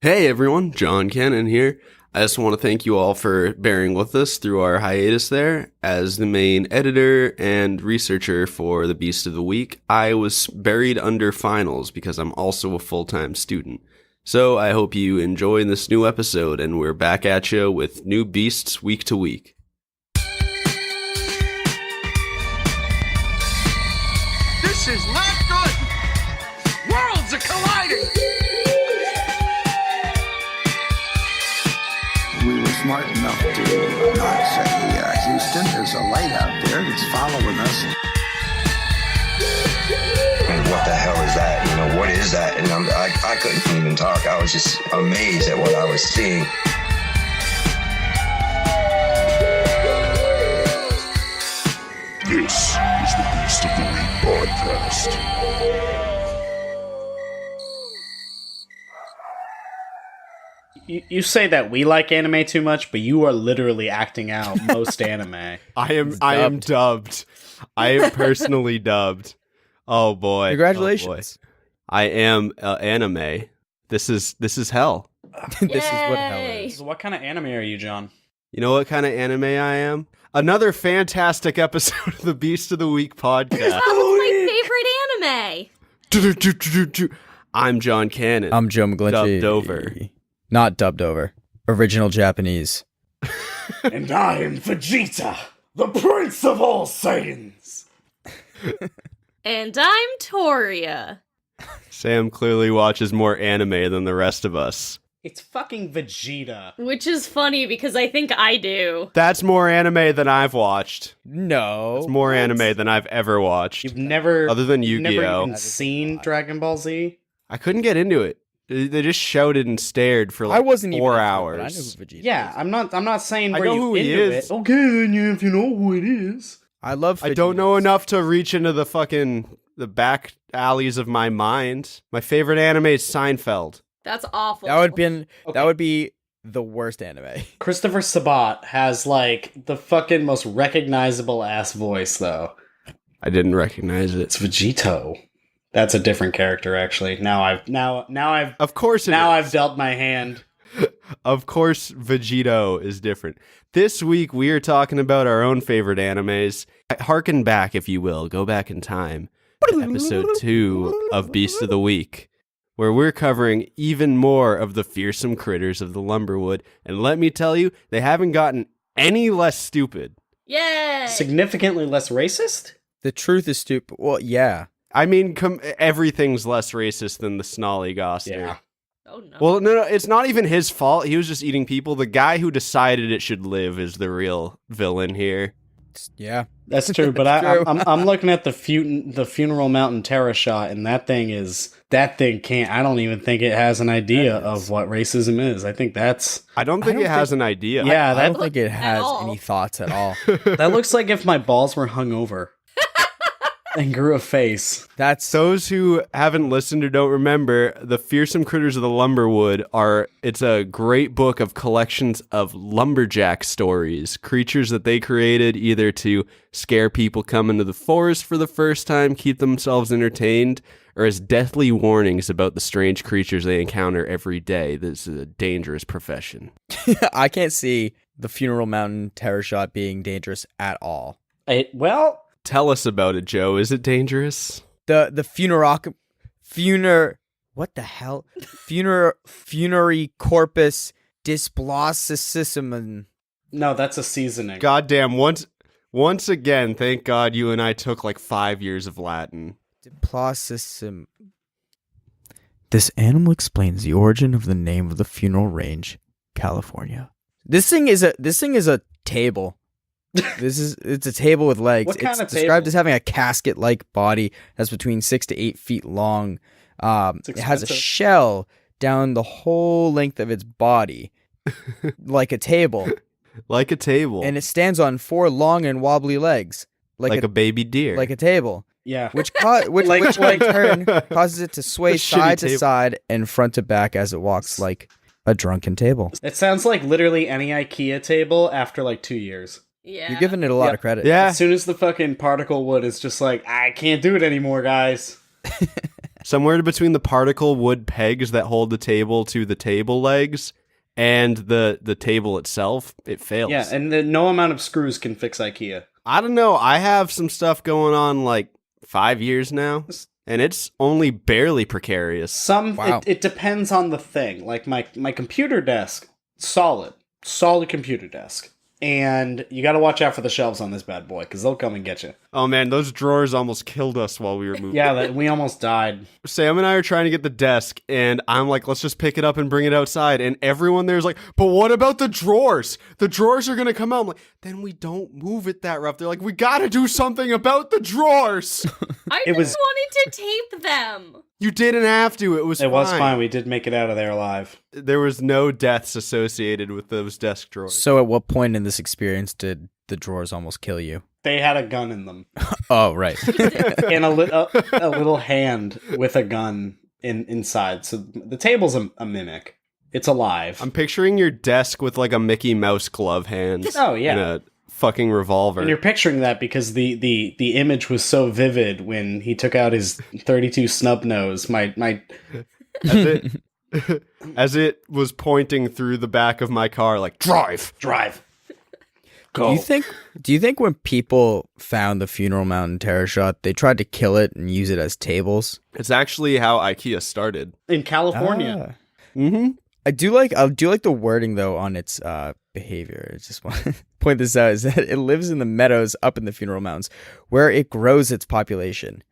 Hey everyone, John Cannon here. I just want to thank you all for bearing with us through our hiatus there. As the main editor and researcher for the Beast of the Week, I was buried under finals because I'm also a full-time student. So I hope you enjoy this new episode, and we're back at you with new beasts week to week. This is not good! Worlds are colliding! We were smart enough to not say, Houston, there's a light out there that's following us. And what the hell is that? You know, what is that? And I couldn't even talk. I was just amazed at what I was seeing. This is the Beast of the Week podcast. You say that we like anime too much, but you are literally acting out most anime. I am dubbed. I am personally dubbed. Oh boy. Congratulations. Oh boy. I am anime. This is hell. This is what hell is. So what kind of anime are you, John? You know what kind of anime I am? Another fantastic episode of the Beast of the Week podcast. That was my favorite anime. I'm John Cannon. I'm Joe McGlinchey. Dubbed over. Not dubbed over. Original Japanese. And I am Vegeta, the Prince of all Saiyans. And I'm Toria. Sam clearly watches more anime than the rest of us. It's fucking Vegeta. Which is funny because I think I do. That's more anime than I've watched. No. It's more anime than I've ever watched. You've never, Other than you've never Yu-Gi-Oh. even seen Dragon Ball Z? I couldn't get into it. They just shouted and stared for like I wasn't 4 even hours. I knew who Vegeta Yeah, is. I'm not saying I were know you who he into is. it. Okay, then if you know who it is. I love I don't know Vegetas. enough to reach into the back alleys of my mind. My favorite anime is Seinfeld. That's awful. That would be the worst anime. Christopher Sabat has like the fucking most recognizable ass voice though. I didn't recognize it. It's Vegito. That's a different character, actually. Now I've Of course it now is. I've dealt my hand. Of course Vegito is different. This week we are talking about our own favorite animes. Harken back, if you will. Go back in time to episode 2 of Beast of the Week, where we're covering even more of the fearsome critters of the Lumberwood. And let me tell you, they haven't gotten any less stupid. Yay! Significantly less racist? The truth is stupid. Well, yeah. I mean, everything's less racist than the Snolly Goster. Yeah. Oh no. Well, no, it's not even his fault. He was just eating people. The guy who decided it should live is the real villain here. Yeah. That's true, but True. I'm looking at the Funeral Mountain Terrashot, and that thing can't. I don't even think it has an idea of what racism is. I think that's. I don't think don't it has think- an idea. Yeah, I don't that think it has all. any thoughts at all. that looks like if my balls were hung over and grew a face. That's Those who haven't listened or don't remember, the Fearsome Critters of the Lumberwood it's a great book of collections of lumberjack stories, creatures that they created either to scare people coming to the forest for the first time, keep themselves entertained, or as deathly warnings about the strange creatures they encounter every day. This is a dangerous profession. I can't see the Funeral Mountain Terrashot being dangerous at all. Tell us about it, Joe. Is it dangerous? The what the hell? Funerary corpus dysblasissimum. No, that's a seasoning. Goddamn, once again, thank God you and I took like 5 years of Latin. Dysblasissim. This animal explains the origin of the name of the funeral range, California. This thing is a table. It's a table with legs. What kind it's of described table? as having a casket-like body that's between 6 to 8 feet long. It has a expensive. shell down the whole length of its body, like a table, Like a table. and it stands on 4 long and wobbly legs, like a baby deer. like a table. Yeah. Which Like- in turn causes it to sway A shitty side to table. side and front to back as it walks like a drunken table. It sounds like literally any IKEA table after like 2 years. Yeah. You're giving it a lot of credit. Yeah. As soon as the fucking particle wood is just like, I can't do it anymore, guys. somewhere between the particle wood pegs that hold the table to the table legs and the table itself, it fails. Yeah, and no amount of screws can fix IKEA. I don't know. I have some stuff going on like 5 years now, and it's only barely precarious. Wow. It depends on the thing. Like my computer desk, solid computer desk. And you got to watch out for the shelves on this bad boy, because they'll come and get you. Oh man, those drawers almost killed us while we were moving. Yeah, we almost died. Sam and I are trying to get the desk, and I'm like, let's just pick it up and bring it outside. And everyone there's like, but what about the drawers? The drawers are going to come out. I'm like, then we don't move it that rough. They're like, we got to do something about the drawers. I just wanted to tape them. You didn't have to. It was fine. We did make it out of there alive. There was no deaths associated with those desk drawers. So at what point in this experience did the drawers almost kill you? They had a gun in them. Oh, right. And a little hand with a gun inside. So the table's a mimic. It's alive. I'm picturing your desk with like a Mickey Mouse glove hand. Oh, yeah. And a fucking revolver. And you're picturing that because the image was so vivid when he took out his 32 snub nose. As it was pointing through the back of my car, like, drive. Go. Do you think when people found the funeral mound in Terrashot, they tried to kill it and use it as tables? It's actually how IKEA started. In California. Mm-hmm. I do like the wording though on its behavior. I just want to point this out, is that it lives in the meadows up in the funeral mounds where it grows its population.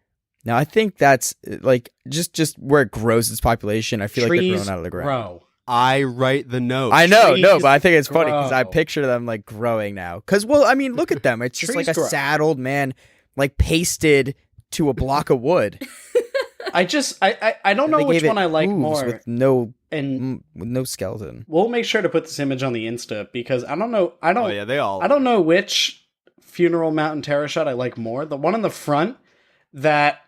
Now I think that's like just where it grows its population. I feel like they're growing out of the ground. Grow. I write the note. I know, Trees no, but I think it's funny because I grow. picture them like growing now. Because, well, I mean, look at them. It's just Trees like a grow. sad old man, like pasted to a block of wood. I don't know They which gave one it I like hooves more. with no And skeleton. we'll make sure to put this image on the Insta because I don't know. Oh yeah, they all. I don't know which funeral mountain Terrashot I like more. The one in the front that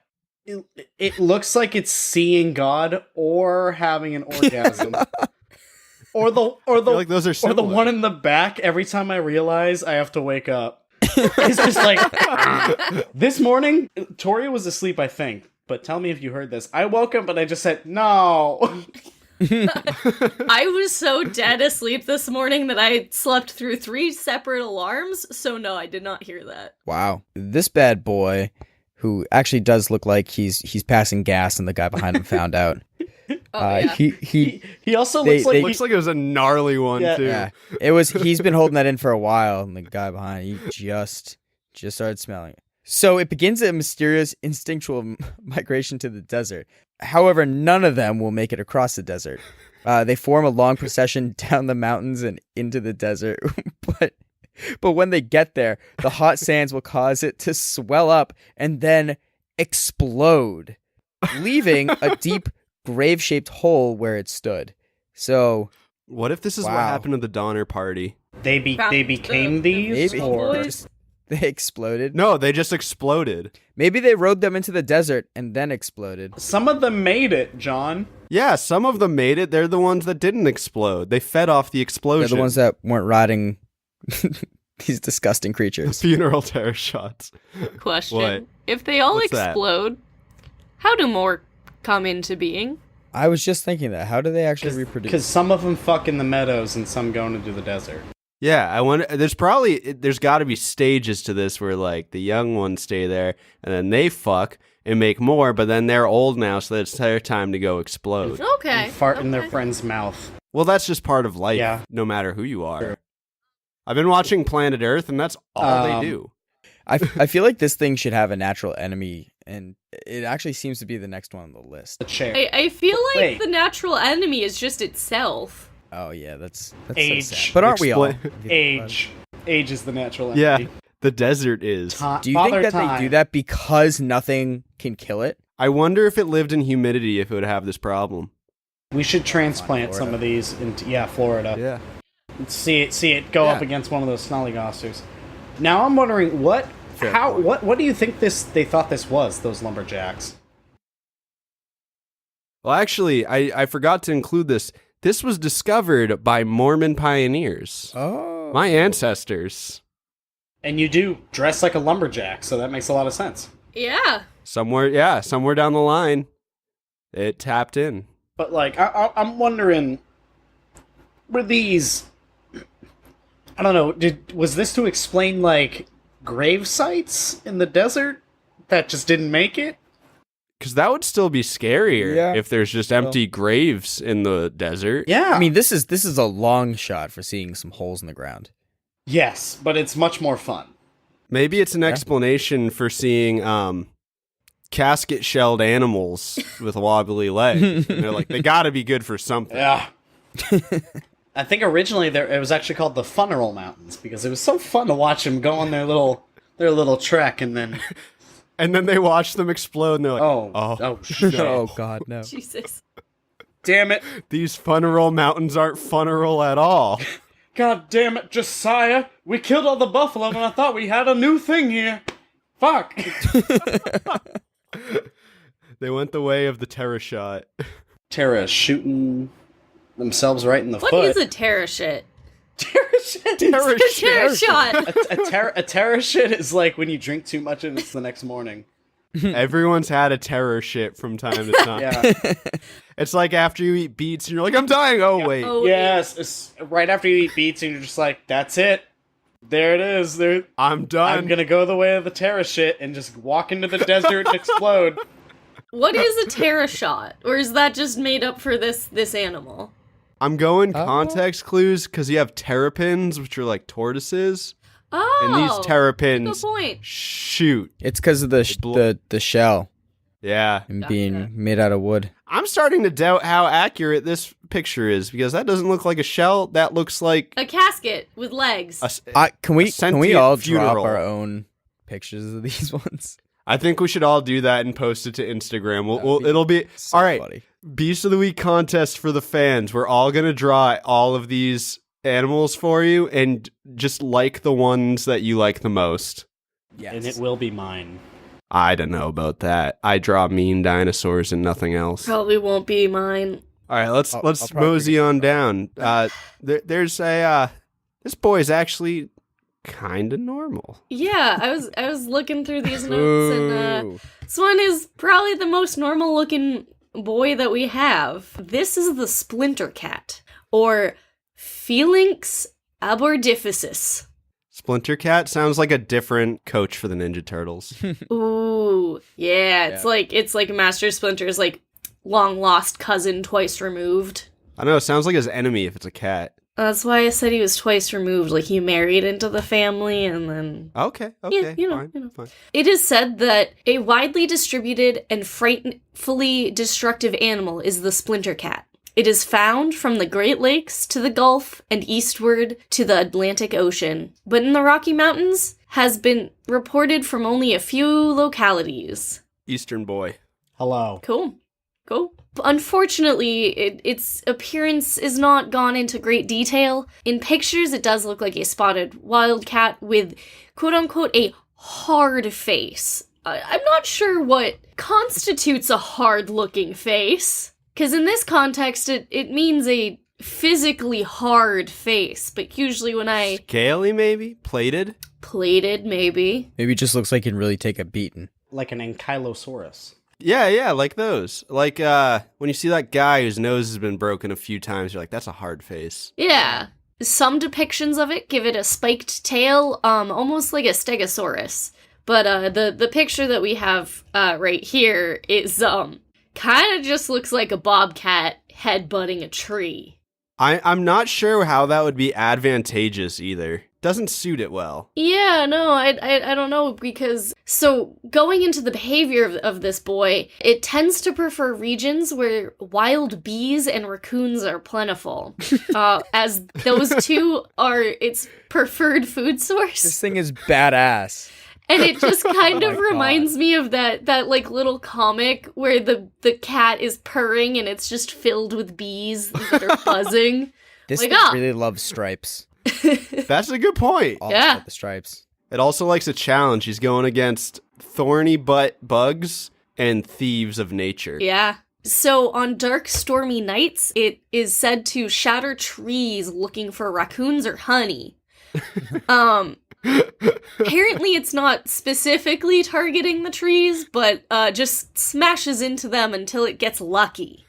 it looks like it's seeing God or having an orgasm. Or the I feel like those are or similar. the one in the back. Every time I realize I have to wake up, it's just like this morning. Tori was asleep, I think. But tell me if you heard this. I woke up and I just said no. I was so dead asleep this morning that I slept through 3 separate alarms. So no, I did not hear that. Wow. This bad boy, who actually does look like he's passing gas and the guy behind him found out. Oh, yeah. He also They- looks like they- Looks like it was a gnarly one Yeah. too. Yeah, he's been holding that in for a while, and the guy behind, he just started smelling it. So it begins a mysterious instinctual migration to the desert. However, none of them will make it across the desert. They form a long procession down the mountains and into the desert. But when they get there, the hot sands will cause it to swell up and then explode, leaving a deep grave-shaped hole where it stood. So What if this is what Wow. happened to the Donner Party? they became these maybe or Boys. they exploded. No, they just exploded. Maybe they rode them into the desert and then exploded. some of them made it, John. Yeah, some of them made it. They're the ones that didn't explode. They fed off the They're explosion. the ones that weren't riding these disgusting creatures. Funeral terror shots. Question. What? If they all What's that? explode, how do more come into being? I was just thinking that. How do they actually reproduce? Because some of them fuck in the meadows and some go into the desert. Yeah, I wonder. There's got to be stages to this where like the young ones stay there and then they fuck and make more, but then they're old now, so it's their time to go explode. Okay. And fart in their okay. friend's mouth. Well, that's just part of life, Yeah. no matter who you are. Sure. I've been watching Planet Earth, and that's all they do. I feel like this thing should have a natural enemy, and it actually seems to be the next one on the list. The chair. I feel like Wait. the natural enemy is just itself. Oh yeah, that's Age. so sad. But aren't we all? Age. Age is the natural enemy. Yeah, the desert is. Do you think that they do that because nothing can kill it? I wonder if it lived in humidity, if it would have this problem. We should transplant some Florida. of these into Florida. Yeah. See it go up Yeah. against one of those snollygossers. Now I'm wondering what do you think they thought this was, those lumberjacks? Well, actually, I forgot to include this. This was discovered by Mormon pioneers. Oh, My ancestors. And you do dress like a lumberjack, so that makes a lot of sense. Yeah. Somewhere down the line. It tapped in. But like, I'm wondering, were these? I don't know. Was this to explain like grave sites in the desert that just didn't make it? Because that would still be scarier Yeah. if there's just empty graves in the desert. Yeah. I mean, this is a long shot for seeing some holes in the ground. yes, but it's much more fun. Maybe it's an explanation for seeing casket shelled animals with wobbly legs. And they're like, they gotta be good for something. Yeah. I think originally it was actually called the Funeral Mountains because it was so fun to watch them go on their little trek and then And then they watch them explode and they're like, oh shit. Oh God, no! Jesus. Damn it. these funeral mountains aren't funeral at all. God damn it, Josiah. We killed all the buffalo and I thought we had a new thing here. Fuck. They went the way of the Terrashot. Terra shooting themselves right in the What foot. is a Terrashot? Terrashot. Terrashot. A Terrashot is like when you drink too much and it's the next morning. Everyone's had a terror shit from time to time. Yeah. It's like after you eat beets and you're like, I'm dying. Oh, wait. Oh, Yes. It's right after you eat beets and you're just like, that's it. There it is. There. I'm done. I'm gonna go the way of the Terrashot and just walk into the desert and explode. What is a Terrashot? Or is that just made up for this animal? I'm going context clues because you have terrapins, which are like tortoises. Oh, And these terrapins good point. shoot. It's because of the shell Yeah. and Gotcha. being made out of wood. I'm starting to doubt how accurate this picture is because that doesn't look like a shell. That looks like A casket with legs. Can we sentient all funeral. drop our own pictures of these ones? I think we should all do that and post it to Instagram. It'll be So all right. funny. Beast of the Week contest for the fans. We're all gonna draw all of these animals for you and just like the ones that you like the most. Yes. And it will be mine. I don't know about that. I draw mean dinosaurs and nothing else. Probably won't be mine. All right, let's I'll probably mosey figure on down. There's a this boy's actually kind of normal. Yeah, I was looking through these notes, and this one is probably the most normal looking boy that we have. This is the Splinter Cat, or Phalanx abordificus. Splinter Cat sounds like a different coach for the Ninja Turtles. Ooh, yeah, it's like Master Splinter's like long lost cousin twice removed. I know, it sounds like his enemy if it's a cat. That's why I said he was twice removed. Like he married into the family, and then Okay, Yeah, you know, fine, you know. fine. it is said that a widely distributed and frightfully destructive animal is the Splinter Cat. It is found from the Great Lakes to the Gulf and eastward to the Atlantic Ocean, but in the Rocky Mountains has been reported from only a few localities. Eastern boy. Hello. Cool. Unfortunately, its appearance is not gone into great detail. In pictures, it does look like a spotted wildcat with quote-unquote a hard face. I'm not sure what constitutes a hard-looking face, because in this context, it means a physically hard face, but usually when I... Scaly, maybe? Plated? Plated, maybe. Maybe it just looks like it can really take a beating. Like an ankylosaurus. Yeah, like those. Like when you see that guy whose nose has been broken a few times, you're like, that's a hard face. Yeah. Some depictions of it give it a spiked tail, almost like a stegosaurus. But the picture that we have right here is kind of just looks like a bobcat headbutting a tree. I'm not sure how that would be advantageous either. Doesn't suit it well. Yeah, no, I don't know, because, so, going into the behavior of this boy, it tends to prefer regions where wild bees and raccoons are plentiful, as those two are its preferred food source. This thing is badass. And it just kind of my reminds me of that like little comic where the cat is purring and it's just filled with bees that are buzzing. This Like, thing ah. really loves stripes. That's a good point. All Yeah. about the stripes. It also likes a challenge. He's going against thorny butt bugs and thieves of nature. Yeah. So on dark, stormy nights, it is said to shatter trees looking for raccoons or honey. Apparently it's not specifically targeting the trees, but just smashes into them until it gets lucky.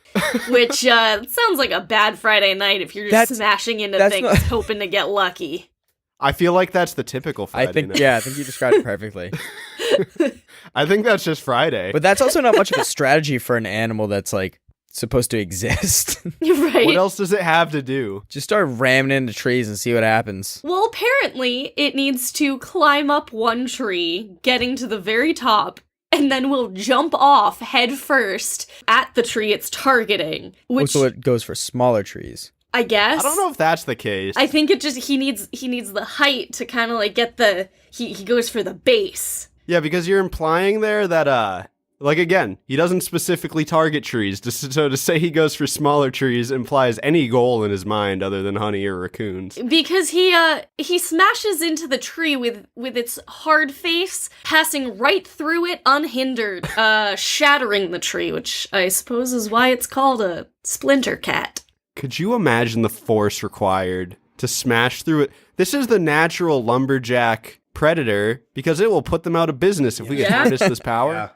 Which sounds like a bad Friday night if you're just smashing into things hoping to get lucky. I feel like that's the typical Friday night. Yeah, I think you described it perfectly. I think that's just Friday. But that's also not much of a strategy for an animal that's like supposed to exist. Right. What else does it have to do? Just start ramming into trees and see what happens. Well, apparently it needs to climb up one tree, getting to the very top, and then will jump off head first at the tree it's targeting. Which So it goes for smaller trees. I guess. I don't know if that's the case. I think it just he needs the height to kind of like get the he goes for the base. Yeah, because you're implying there that like again, he doesn't specifically target trees. So to say he goes for smaller trees implies any goal in his mind other than honey or raccoons. Because he smashes into the tree with its hard face, passing right through it unhindered, shattering the tree, which I suppose is why it's called a Splinter Cat. Could you imagine the force required to smash through it? This is the natural lumberjack predator because it will put them out of business if we can harness this power. Yeah.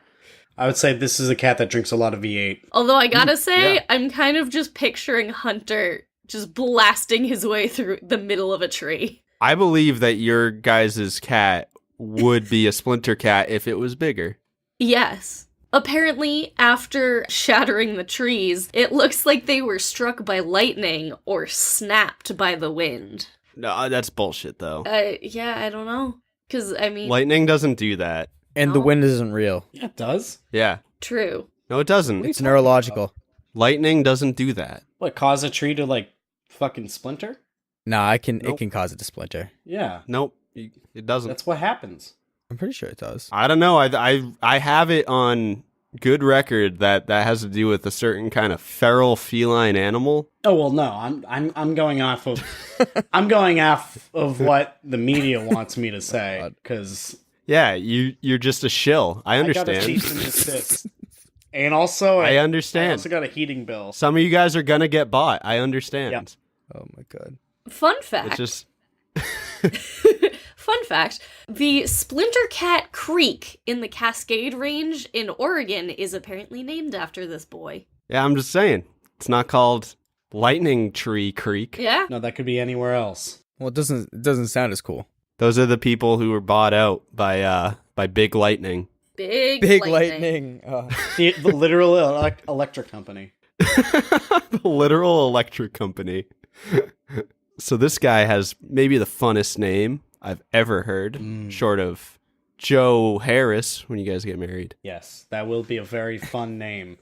I would say this is a cat that drinks a lot of V8. Although I gotta say, I'm kind of just picturing Hunter just blasting his way through the middle of a tree. I believe that your guys' cat would be a Splinter Cat if it was bigger. Yes. Apparently, after shattering the trees, it looks like they were struck by lightning or snapped by the wind. No, that's bullshit, though. Yeah, I don't know. Because, I mean... Lightning doesn't do that. And the wind isn't real. Yeah, it does. Yeah. True. No, it doesn't. It's neurological. Lightning doesn't do that. What, cause a tree to, like, fucking splinter? Nah, it can cause it to splinter. Yeah. Nope, it doesn't. That's what happens. I'm pretty sure it does. I don't know. I have it on good record that has to do with a certain kind of feral feline animal. Oh well, no. I'm going off of I'm going off of what the media wants me to say because yeah, you're just a shill. I understand. I got a cease and desist. And also, I understand. I also got a heating bill. Some of you guys are gonna get bought. I understand. Yep. Oh my god. Fun fact. It's just Fun fact, the Splinter Cat Creek in the Cascade Range in Oregon is apparently named after this boy. yeah. I'm just saying. It's not called Lightning Tree Creek. Yeah. No, that could be anywhere else. Well, it doesn't sound as cool. Those are the people who were bought out by Big Lightning. Big lightning. The literal electric company. The literal electric company. So this guy has maybe the funnest name I've ever heard, short of Joe Harris when you guys get married. Yes, that will be a very fun name.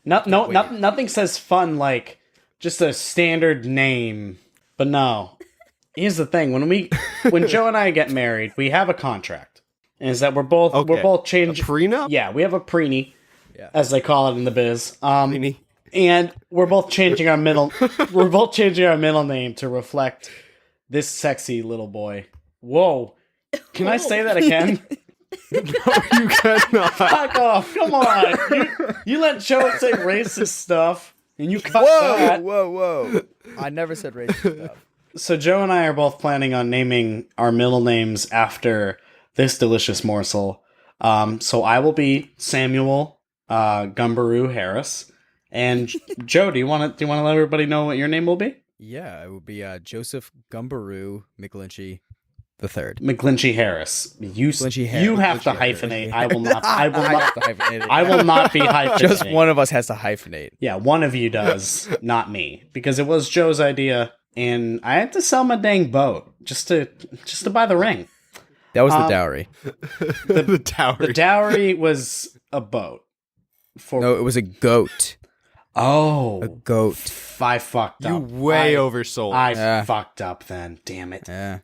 Nothing says fun like just a standard name. But no, here's the thing: when Joe and I get married, we have a contract, and is that we're both changing a prenup. Yeah, we have a prenup, as they call it in the biz. Prenup. And we're both changing our middle name to reflect this sexy little boy. Whoa. Can I say that again? No, you cannot. Fuck off. Come on. You let Joe say racist stuff and you cut that. Whoa. I never said racist stuff. So Joe and I are both planning on naming our middle names after this delicious morsel. So I will be Samuel Gumberoo Harris. And Joe, do you want to let everybody know what your name will be? Yeah, it would be Joseph Gumberoo McGlinchey the third. McGlinchey Harris. You have to hyphenate. I will not. I have to hyphenate it. I will not be hyphenating. Just one of us has to hyphenate. Yeah, one of you does, not me, because it was Joe's idea, and I had to sell my dang boat just to buy the ring. That was the dowry. The dowry. The dowry was a boat. No, it was a goat. Oh, A goat. I fucked You up. way oversold. I fucked up then. Damn it. Yeah.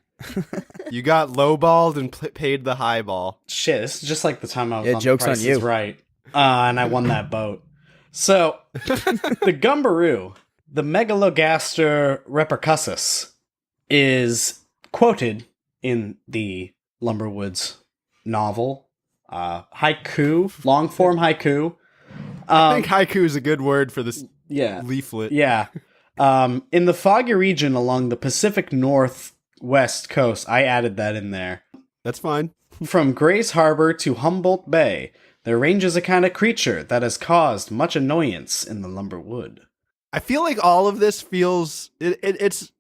You got lowballed and paid the highball. Shit, this is just like the time I was on joke's Price on you. is Right. And I won that boat. So, the Gumberoo, the Megalogaster repercussus, is quoted in the Lumberwoods novel, haiku, long form haiku. I think haiku is a good word for this Yeah. leaflet. Yeah. In the foggy region along the Pacific Northwest coast, I added that in there. That's fine. From Grace Harbor to Humboldt Bay, there ranges a kind of creature that has caused much annoyance in the Lumberwood. I feel like all of this feels it's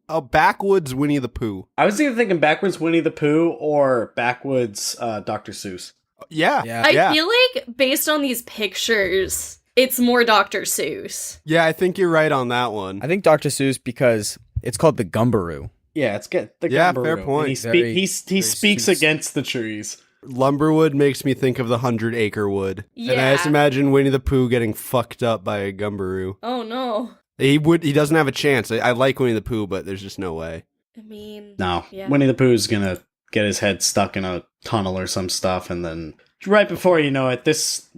a backwoods Winnie the Pooh. I was either thinking backwards Winnie the Pooh or backwoods Dr. Seuss. Yeah. I feel like based on these pictures, it's more Dr. Seuss. Yeah, I think you're right on that one. I think Dr. Seuss because it's called the Gumberoo. Yeah, it's good. The Yeah, Gumberoo. fair point. And he speaks Seuss. against the trees. Lumberwood makes me think of the 100-acre wood. And I Yeah. just imagine Winnie the Pooh getting fucked up by a Gumberoo. Oh no. He doesn't have a chance. I like Winnie the Pooh, but there's just no way. I mean, No, yeah. Winnie the Pooh's gonna get his head stuck in a tunnel or some stuff, and then right before you know it, this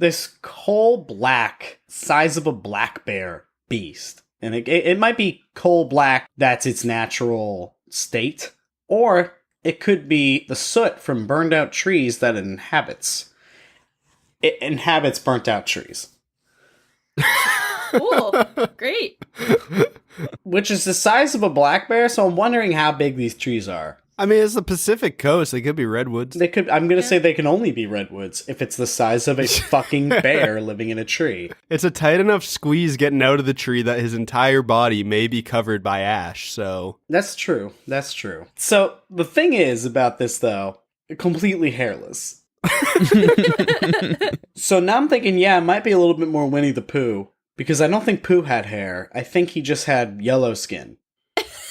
coal black, size of a black bear beast, and it might be coal black. That's its natural state, or it could be the soot from burned out trees that it inhabits. It inhabits burnt out trees, Cool. Great. which is the size of a black bear. So I'm wondering how big these trees are. I mean, it's the Pacific Coast. They could be redwoods. They could. I'm gonna say they can only be redwoods if it's the size of a fucking bear living in a tree. It's a tight enough squeeze getting out of the tree that his entire body may be covered by ash, so... That's true. That's true. So the thing is about this, though, completely hairless. So now I'm thinking, yeah, it might be a little bit more Winnie the Pooh because I don't think Pooh had hair. I think he just had yellow skin.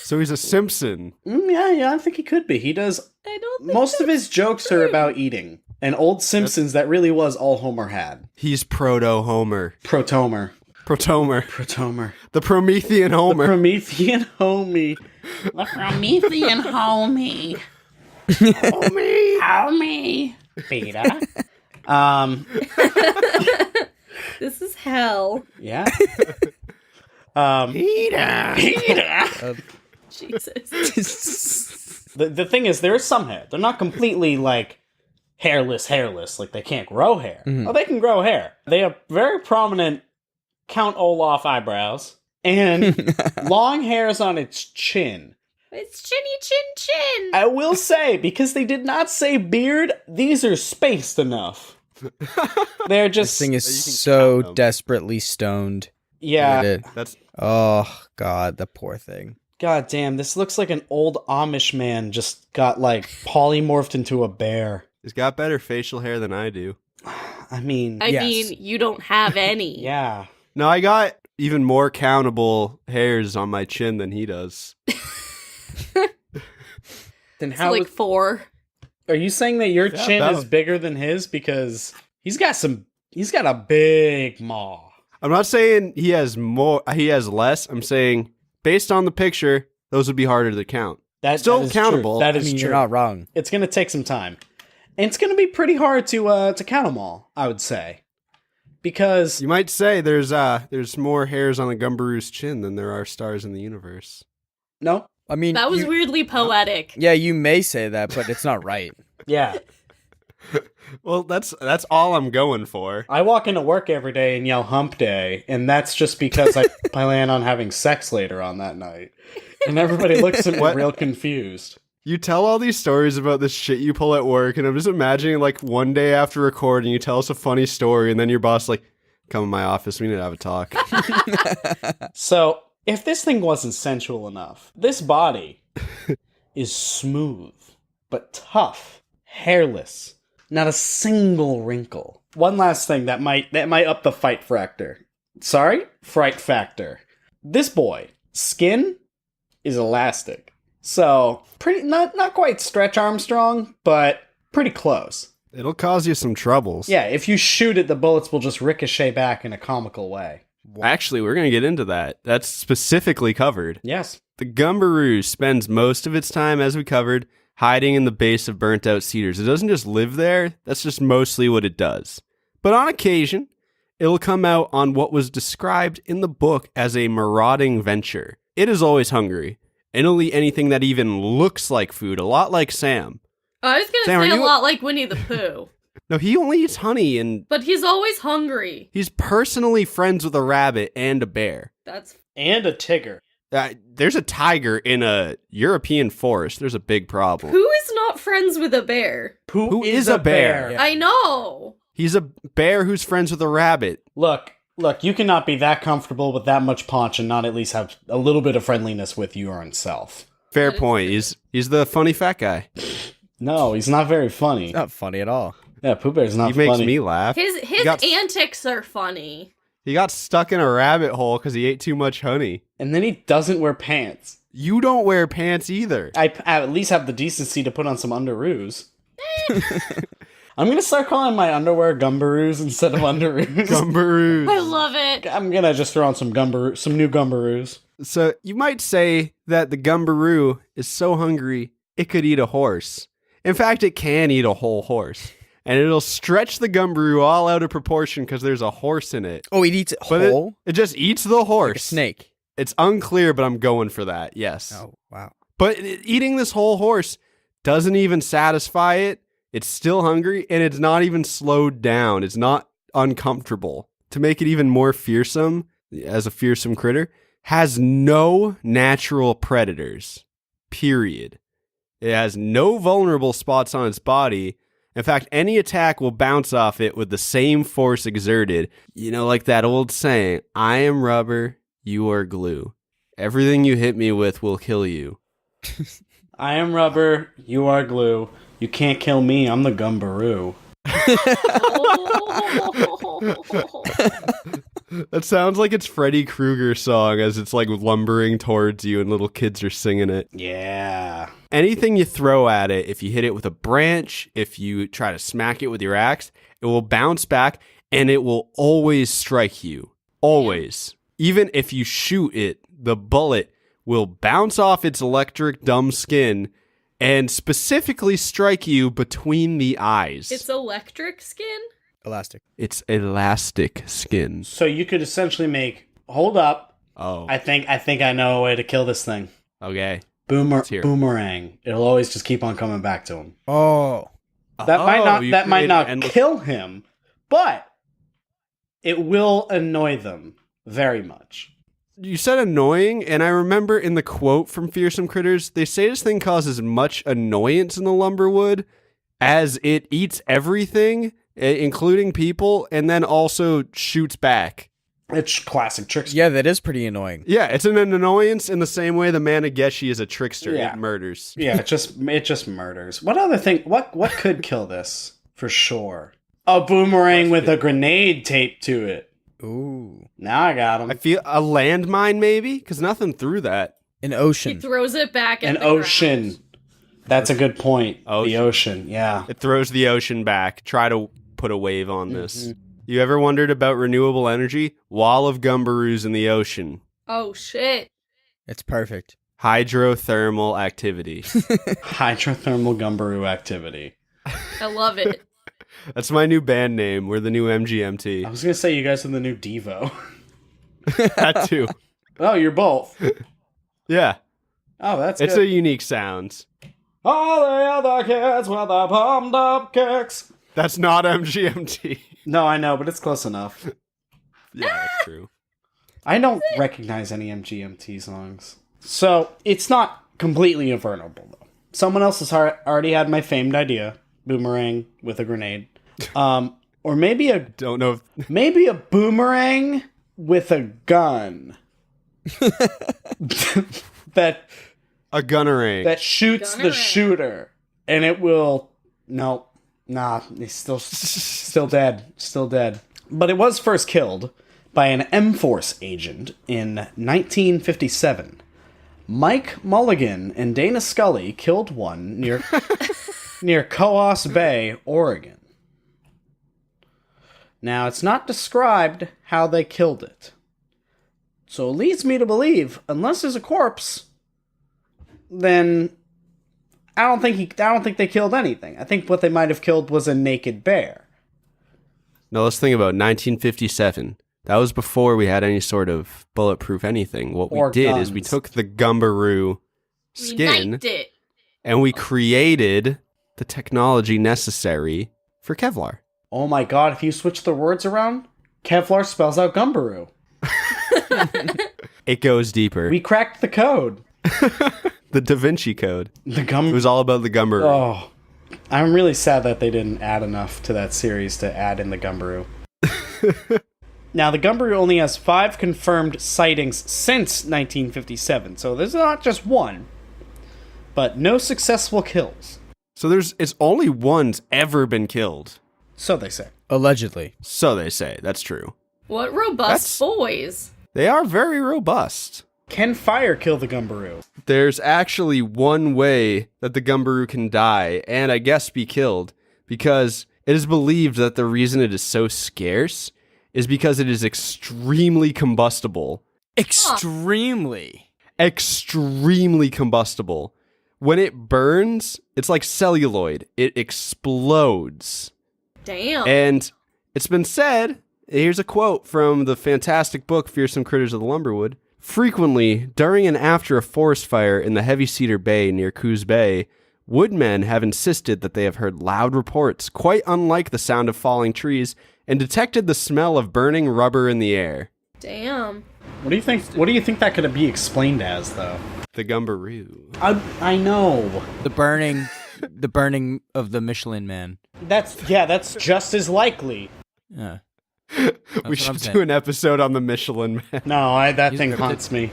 So he's a Simpson. Yeah, I think he could be. He does. I don't think Most of his jokes are about eating. And old Simpsons, that really was all Homer had. He's Proto-Homer. Protomer. Protomer. The Promethean Homer. The Promethean homie. The Promethean homie. Homie. Beta. this is hell. Yeah. Peter. Jesus. The thing is, there is some hair. They're not completely, like, hairless, like they can't grow hair. Oh, they can grow hair. They have very prominent Count Olaf eyebrows and long hairs on its chin. It's chinny chin chin. I will say, because they did not say beard, these are spaced enough. They're This just... thing You is can so count 'em. desperately stoned. yeah. Look at it. That's... Oh, God, the poor thing. God damn, this looks like an old Amish man just got, like, polymorphed into a bear. He's got better facial hair than I do. I mean... I Yes. mean, you don't have any. yeah. No, I got even more countable hairs on my chin than he does. Then It's how... like 4. Are you saying that your Yeah, chin about- is bigger than his? Because he's got a big maw. I'm not saying he has less. I'm saying, based on the picture, those would be harder to count. That Still is countable. True. That I is mean, true. you're not wrong. It's going to take some time. And it's going to be pretty hard to count them all, I would say. Because You might say there's more hairs on a Gumberoo's chin than there are stars in the universe. no. I mean, That was you- weirdly poetic. Yeah, you may say that, but it's not right. Yeah. Well, that's all I'm going for. I walk into work every day and yell hump day, and that's just because I plan on having sex later on that night. And everybody looks at me What? real confused. You tell all these stories about this shit you pull at work, and I'm just imagining, like, one day after recording, you tell us a funny story, and then your boss like, come in my office, we need to have a talk. So, if this thing wasn't sensual enough, this body is smooth, but tough, hairless, not a single wrinkle. One last thing that might up the fright factor. This boy, skin is elastic. So, pretty not quite Stretch Armstrong, but pretty close. It'll cause you some troubles. Yeah, if you shoot it, the bullets will just ricochet back in a comical way. Actually, we're going to get into that. That's specifically covered. Yes. The Gumberoo spends most of its time, as we covered, hiding in the base of burnt out cedars. It doesn't just live there, that's just mostly what it does. But on occasion, it'll come out on what was described in the book as a marauding venture. It is always hungry, and it'll eat anything that even looks like food, a lot like Sam. I was Sam, gonna are say a you- lot like Winnie the Pooh, No, he only eats honey, and but he's always hungry. he's personally friends with a rabbit and a bear. That's And a Tigger. There's a tiger in a European forest. There's a big problem. who is not friends with a bear? Who is a bear? Yeah. I know. He's a bear who's friends with a rabbit. Look, you cannot be that comfortable with that much paunch and not at least have a little bit of friendliness with your own self. Fair point. He's the funny fat guy. No, he's not very funny. Not funny at all. Yeah, Pooh Bear's not He funny. makes me laugh. His antics are funny. He got stuck in a rabbit hole because he ate too much honey. And then he doesn't wear pants. You don't wear pants either. I at least have the decency to put on some underoos. I'm gonna start calling my underwear Gumberoos instead of underoos. Gumberoos. I love it. I'm gonna just throw on some new Gumberoos. So you might say that the Gumberoo is so hungry it could eat a horse. In fact, it can eat a whole horse. And it'll stretch the Gumberoo all out of proportion because there's a horse in it. Oh, it eats it But whole? it just eats the horse. Like a snake. It's unclear, but I'm going for that, yes. Oh, wow. But eating this whole horse doesn't even satisfy it. It's still hungry, and it's not even slowed down. It's not uncomfortable. To make it even more fearsome, as a fearsome critter, has no natural predators, period. It has no vulnerable spots on its body. In fact, any attack will bounce off it with the same force exerted. You know, like that old saying, I am rubber, you are glue. Everything you hit me with will kill you. I am rubber, you are glue. You can't kill me, I'm the Gumberoo. That sounds like it's Freddy Krueger's song as it's like lumbering towards you and little kids are singing it. Yeah. Anything you throw at it, if you hit it with a branch, if you try to smack it with your axe, it will bounce back and it will always strike you. Always. Even if you shoot it, the bullet will bounce off its electric dumb skin and specifically strike you between the eyes. It's electric skin? Elastic. It's elastic skin. So you could essentially make, hold up, Oh, I think I know a way to kill this thing. okay. Let's hear it. Boomerang. It'll always just keep on coming back to him. Oh. That you might create not endless- kill him, but it will annoy them very much. You said annoying, and I remember in the quote from Fearsome Critters, they say this thing causes much annoyance in the Lumberwood as it eats everything, including people, and then also shoots back. It's classic trickster. Yeah, that is pretty annoying. Yeah, it's an annoyance in the same way the Manageshi is a trickster. Yeah. It murders. Yeah, it just murders. What other thing? What could kill this for sure? A boomerang with a grenade taped to it. Ooh. Now I got him. I feel a landmine maybe, because nothing through that. An He ocean. throws it back at An the ocean. ground. That's a good point. Ocean. The ocean. Yeah. It throws the ocean back. Try to put a wave on this. Mm-hmm. You ever wondered about renewable energy? Wall of Gumberoos in the ocean. Oh, shit. It's perfect. Hydrothermal activity. Hydrothermal Gumberoo activity. I love it. That's my new band name. We're the new I MGMT. was gonna say you guys are the new Devo. That too. Oh, you're both. Yeah. Oh, that's It's good. a unique sound. All the other kids with the pumped up kicks. That's not MGMT. No, I know, but it's close enough. Yeah, that's true. I don't recognize any MGMT songs. So, it's not completely invulnerable, though. Someone else has already had my famed idea. Boomerang with a grenade. Or maybe Don't know if a boomerang with a gun. that a gunnerang. that shoots the Gunnerang. shooter. And it will... No. Nah, he's still dead. Still dead. But it was first killed by an M-Force agent in 1957. Mike Mulligan and Dana Scully killed one near Coos Bay, Oregon. Now, it's not described how they killed it. So it leads me to believe, unless there's a corpse, then I don't think they killed anything. I think what they might have killed was a naked bear. No, let's think about 1957. That was before we had any sort of bulletproof anything. What we Or did is we guns. took the Gumberoo We skin knifed it. and we created the technology necessary for Kevlar. Oh my god, if you switch the words around, Kevlar spells out Gumberoo. It goes deeper. We cracked the code. The Da Vinci Code. The It was all about the Gumberoo. Oh, I'm really sad that they didn't add enough to that series to add in the Gumberoo. Now, the Gumberoo only has 5 confirmed sightings since 1957, so there's not just one, but no successful kills. So it's only one's ever been killed. So they say. Allegedly. So they say. That's true. What robust boys. They are very robust. Can fire kill the Gumberoo? There's actually one way that the Gumberoo can die, and I guess be killed, because it is believed that the reason it is so scarce is because it is extremely combustible. Extremely. Extremely combustible. When it burns, it's like celluloid. It explodes. Damn. And it's been said, here's a quote from the fantastic book Fearsome Critters of the Lumberwood. Frequently, during and after a forest fire in the Heavy Cedar Bay near Coos Bay, woodmen have insisted that they have heard loud reports, quite unlike the sound of falling trees, and detected the smell of burning rubber in the air. Damn. What do you think? What do you think that could be explained as, though? The Gumberoo. I know. The burning of the Michelin Man. That's just as likely. Yeah. We should do an episode on the Michelin Man. No, that thing haunts me.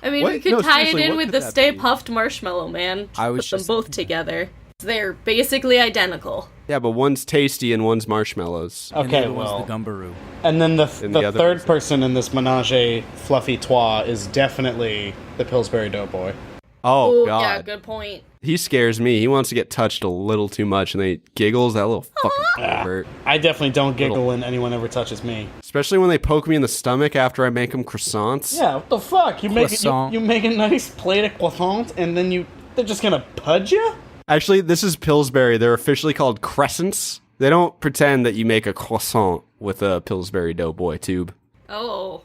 I mean, What? we could No, tie it seriously, in what with could the that Stay be? Puffed Marshmallow Man. I was Put them just- both together. They're basically identical. Yeah, but one's tasty and one's marshmallows. And the Okay, other one's well, the Gumberoo. and then the And the other third one's- person in this menage a fluffy twa is definitely the Pillsbury Doughboy. Oh, Ooh, God. yeah, good point. He scares me. He wants to get touched a little too much, and then he giggles. That little fucking pervert. I definitely don't giggle when anyone ever touches me. Especially when they poke me in the stomach after I make them croissants. Yeah, what the fuck? You make Croissant. you make a nice plate of croissant, and then they're just gonna pudge you? Actually, this is Pillsbury. They're officially called crescents. They don't pretend that you make a croissant with a Pillsbury Doughboy tube. Oh.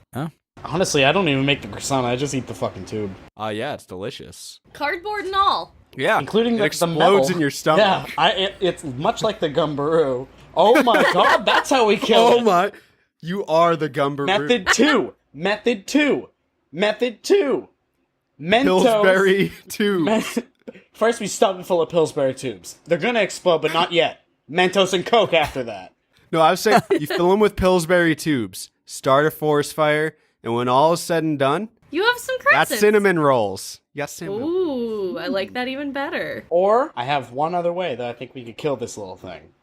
Honestly, I don't even make the croissant. I just eat the fucking tube, Yeah, it's delicious. Cardboard and all. Yeah, including it the explodes metal. in your stomach. Yeah, it's much like the Gumberoo. Oh my god, that's how we kill Oh it. my! You are the Gumberoo. Method 2. Method 2. Method 2. Mentos. Pillsbury tube. First, we stuff it full of Pillsbury tubes. They're gonna explode, but not yet. Mentos and Coke after that. No, I was saying you fill them with Pillsbury tubes, start a forest fire, and when all is said and done, You have some that's crescents. cinnamon rolls. Yes, cinnamon. Ooh, I like that even better. Or, I have one other way that I think we could kill this little thing.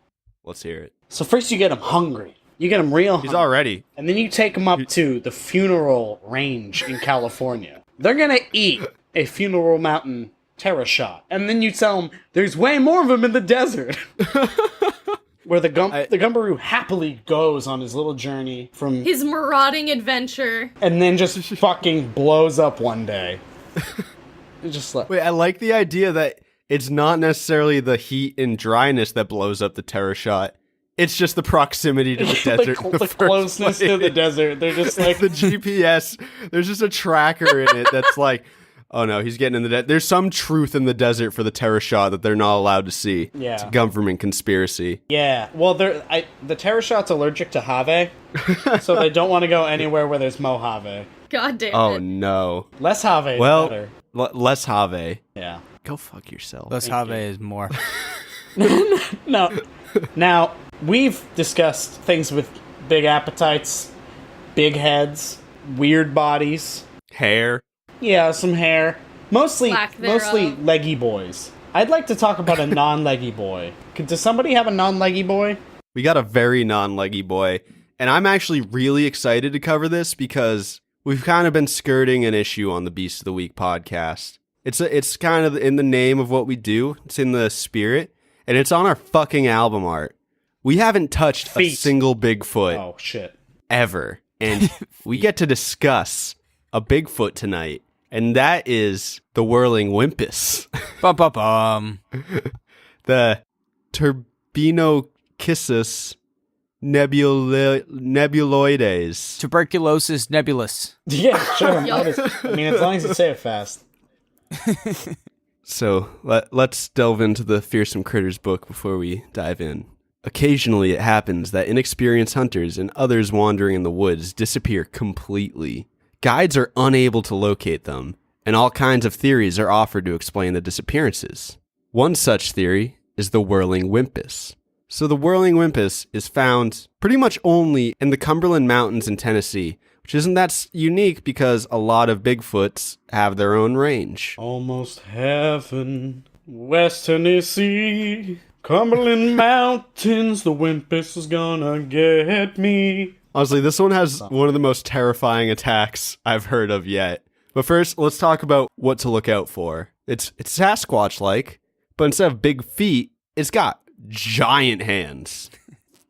Let's hear it. So first you get them hungry. You get them real hungry. He's already. And then you take them up to the funeral range in California. They're gonna eat a funeral mountain Terrashot. And then you tell them, there's way more of them in the desert. Where the Gumberoo happily goes on his little journey from... His marauding adventure. And then just fucking blows up one day. Just like... Wait, I like the idea that it's not necessarily the heat and dryness that blows up the Terrashot. It's just the proximity to the desert. in the first closeness to the place. desert. They're just like... The GPS. There's just a tracker in it that's like, oh no, he's getting in the desert. There's some truth in the desert for the Terrashot that they're not allowed to see. Yeah. It's a government conspiracy. Yeah, well, the Terrashot's allergic to Have, so they don't want to go anywhere where there's Mojave. God damn Oh it. no. Less Have is Well, better. less Have. Yeah. Go fuck yourself. Less Have is more. No. Now, we've discussed things with big appetites, big heads, weird bodies. Hair. Yeah, some hair. Mostly Lack thereof. leggy boys. I'd like to talk about a non-leggy boy. Does somebody have a non-leggy boy? We got a very non-leggy boy. And I'm actually really excited to cover this because we've kind of been skirting an issue on the Beast of the Week podcast. It's kind of in the name of what we do. It's in the spirit. And it's on our fucking album art. We haven't touched a Feet. single Bigfoot Oh, shit. ever. And we get to discuss a Bigfoot tonight. And that is the Whirling Whimpus. Bum bum bum. The Turbinocyssus nebuloides. Tuberculosis nebulous. Yeah, sure. Yup. I mean, as long as you say it fast. So let's delve into the Fearsome Critters book before we dive in. Occasionally it happens that inexperienced hunters and others wandering in the woods disappear completely. Guides are unable to locate them, and all kinds of theories are offered to explain the disappearances. One such theory is the Whirling Whimpus. So the Whirling Whimpus is found pretty much only in the Cumberland Mountains in Tennessee, which isn't that unique because a lot of Bigfoots have their own range. Almost heaven, West Tennessee, Cumberland Mountains, the Whimpus is gonna get me. Honestly, this one has one of the most terrifying attacks I've heard of yet. But first, let's talk about what to look out for. It's Sasquatch-like, but instead of big feet, it's got giant hands.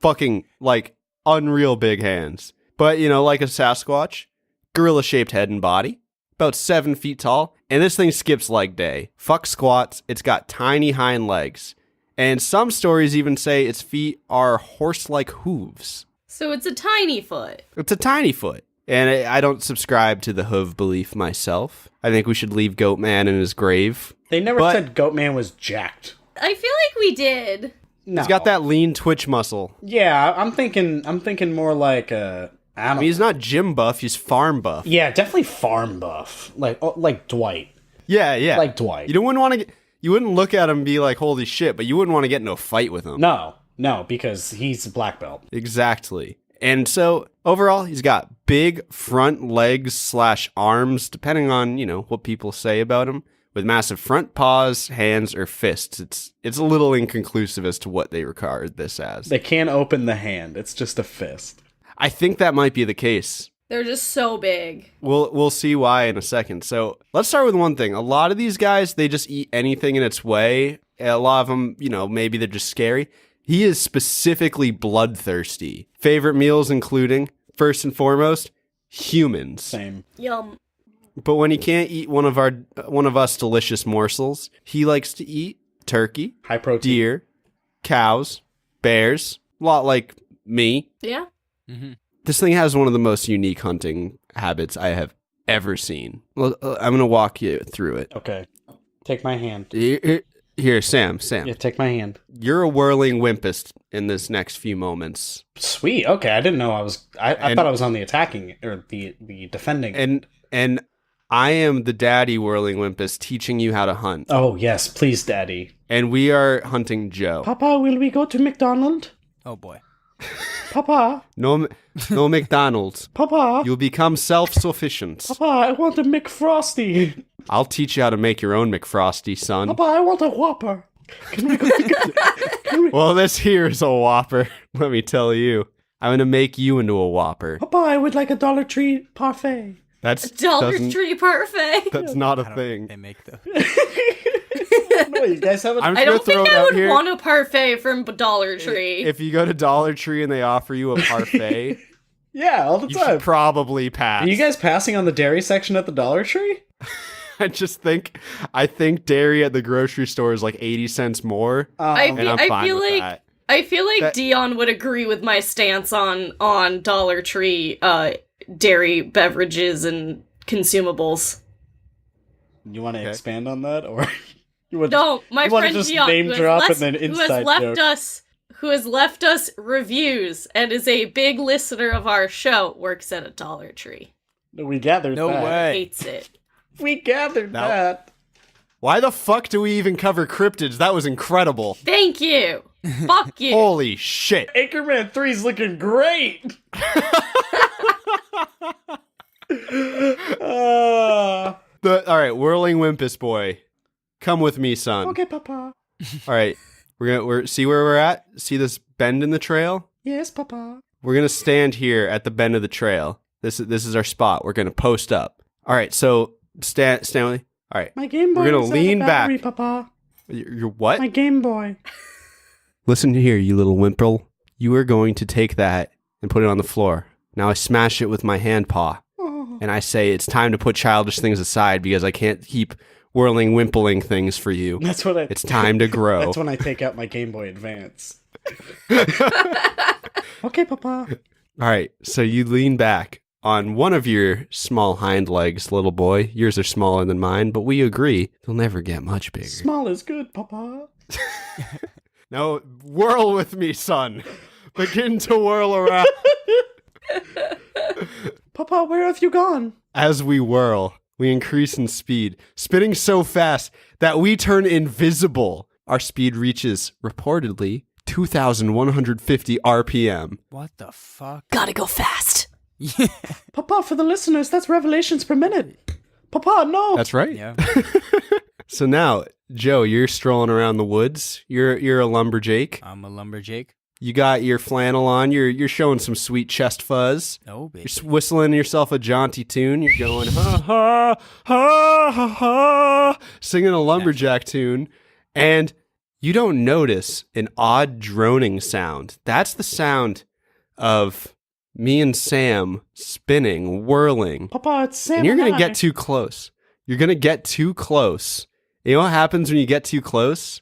Fucking, like, unreal big hands. But, you know, like a Sasquatch, gorilla-shaped head and body, about 7 feet tall, and this thing skips leg day. Fuck squats, it's got tiny hind legs. And some stories even say its feet are horse-like hooves. So it's a tiny foot. It's a tiny foot. And I don't subscribe to the hoof belief myself. I think we should leave Goatman in his grave. They never said Goatman was jacked. I feel like we did. No. He's got that lean twitch muscle. Yeah, I'm thinking more like I mean, he's not gym buff, he's farm buff. Yeah, definitely farm buff. Like Dwight. Yeah. Like Dwight. You wouldn't look at him and be like, holy shit, but you wouldn't want to get into a fight with him. No, because he's a black belt. Exactly. And so, overall, he's got big front legs / arms, depending on, you know, what people say about him, with massive front paws, hands, or fists. It's a little inconclusive as to what they regard this as. They can't open the hand. It's just a fist. I think that might be the case. They're just so big. We'll see why in a second. So let's start with one thing. A lot of these guys, they just eat anything in its way. A lot of them, you know, maybe they're just scary. He is specifically bloodthirsty. Favorite meals including, first and foremost, humans. Same. Yum. But when he can't eat one of us delicious morsels, he likes to eat turkey, high protein, deer, cows, bears, a lot like me. Yeah. Mm-hmm. This thing has one of the most unique hunting habits I have ever seen. Well, I'm going to walk you through it. Okay. Take my hand. Here, Sam. Yeah, take my hand. You're a whirling Whimpus in this next few moments. Sweet. Okay, I didn't know I was. I thought I was on the attacking or the defending. And I am the daddy whirling Whimpus teaching you how to hunt. Oh yes, please, Daddy. And we are hunting Joe. Papa, will we go to McDonald's? Oh boy. Papa. No McDonald's. Papa. You'll become self-sufficient. Papa, I want a McFrosty. I'll teach you how to make your own McFrosty, son. Papa, I want a Whopper. Can we go? Well, this here is a Whopper, let me tell you. I'm going to make you into a Whopper. Papa, I would like a Dollar Tree parfait. That's Dollar Tree parfait. That's not a thing. They make the. No, you guys have I don't think I would want a parfait from Dollar Tree. If you go to Dollar Tree and they offer you a parfait, yeah, all the you time. should probably pass. Are you guys passing on the dairy section at the Dollar Tree? I think dairy at the grocery store is like 80 cents more. I feel like Dion would agree with my stance on Dollar Tree dairy beverages and consumables. You want to expand on that, or no? My friend just Dion, name drop and then inside who has left us reviews and is a big listener of our show, works at a Dollar Tree. We gathered No that. way. Hates it. We gathered that. Why the fuck do we even cover cryptids? That was incredible. Thank you. Fuck you. Holy shit. Anchorman 3's looking great. All right, whirling Whimpus boy, come with me, son. Okay, Papa. All right, we're see where we're at. See this bend in the trail? Yes, Papa. We're gonna stand here at the bend of the trail. This is our spot. We're gonna post up. All right, so Stanley. All right, My Game Boy. We're gonna is lean out of battery, back. Papa. You're what? My Game Boy. Listen here, you little wimple. You are going to take that and put it on the floor. Now I smash it with my hand paw. Oh. And I say it's time to put childish things aside because I can't keep whirling, wimpling things for you. That's what It's time to grow. That's when I take out my Game Boy Advance. Okay, Papa. All right, so you lean back on one of your small hind legs, little boy. Yours are smaller than mine, but we agree they'll never get much bigger. Small is good, Papa. Now, whirl with me, son. Begin to whirl around. Papa, where have you gone? As we whirl, we increase in speed, spinning so fast that we turn invisible. Our speed reaches, reportedly, 2,150 RPM. What the fuck? Gotta go fast. Papa, for the listeners, that's revelations per minute. Papa, no. That's right. Yeah. So now, Joe, you're strolling around the woods. You're a lumberjake. I'm a lumberjake. You got your flannel on. You're showing some sweet chest fuzz. Oh, baby. You're whistling yourself a jaunty tune. You're going ha ha ha ha ha, singing a lumberjack tune, and you don't notice an odd droning sound. That's the sound of me and Sam spinning, whirling. Papa, it's Sam. And you're and gonna I. get too close. You're gonna get too close. You know what happens when you get too close?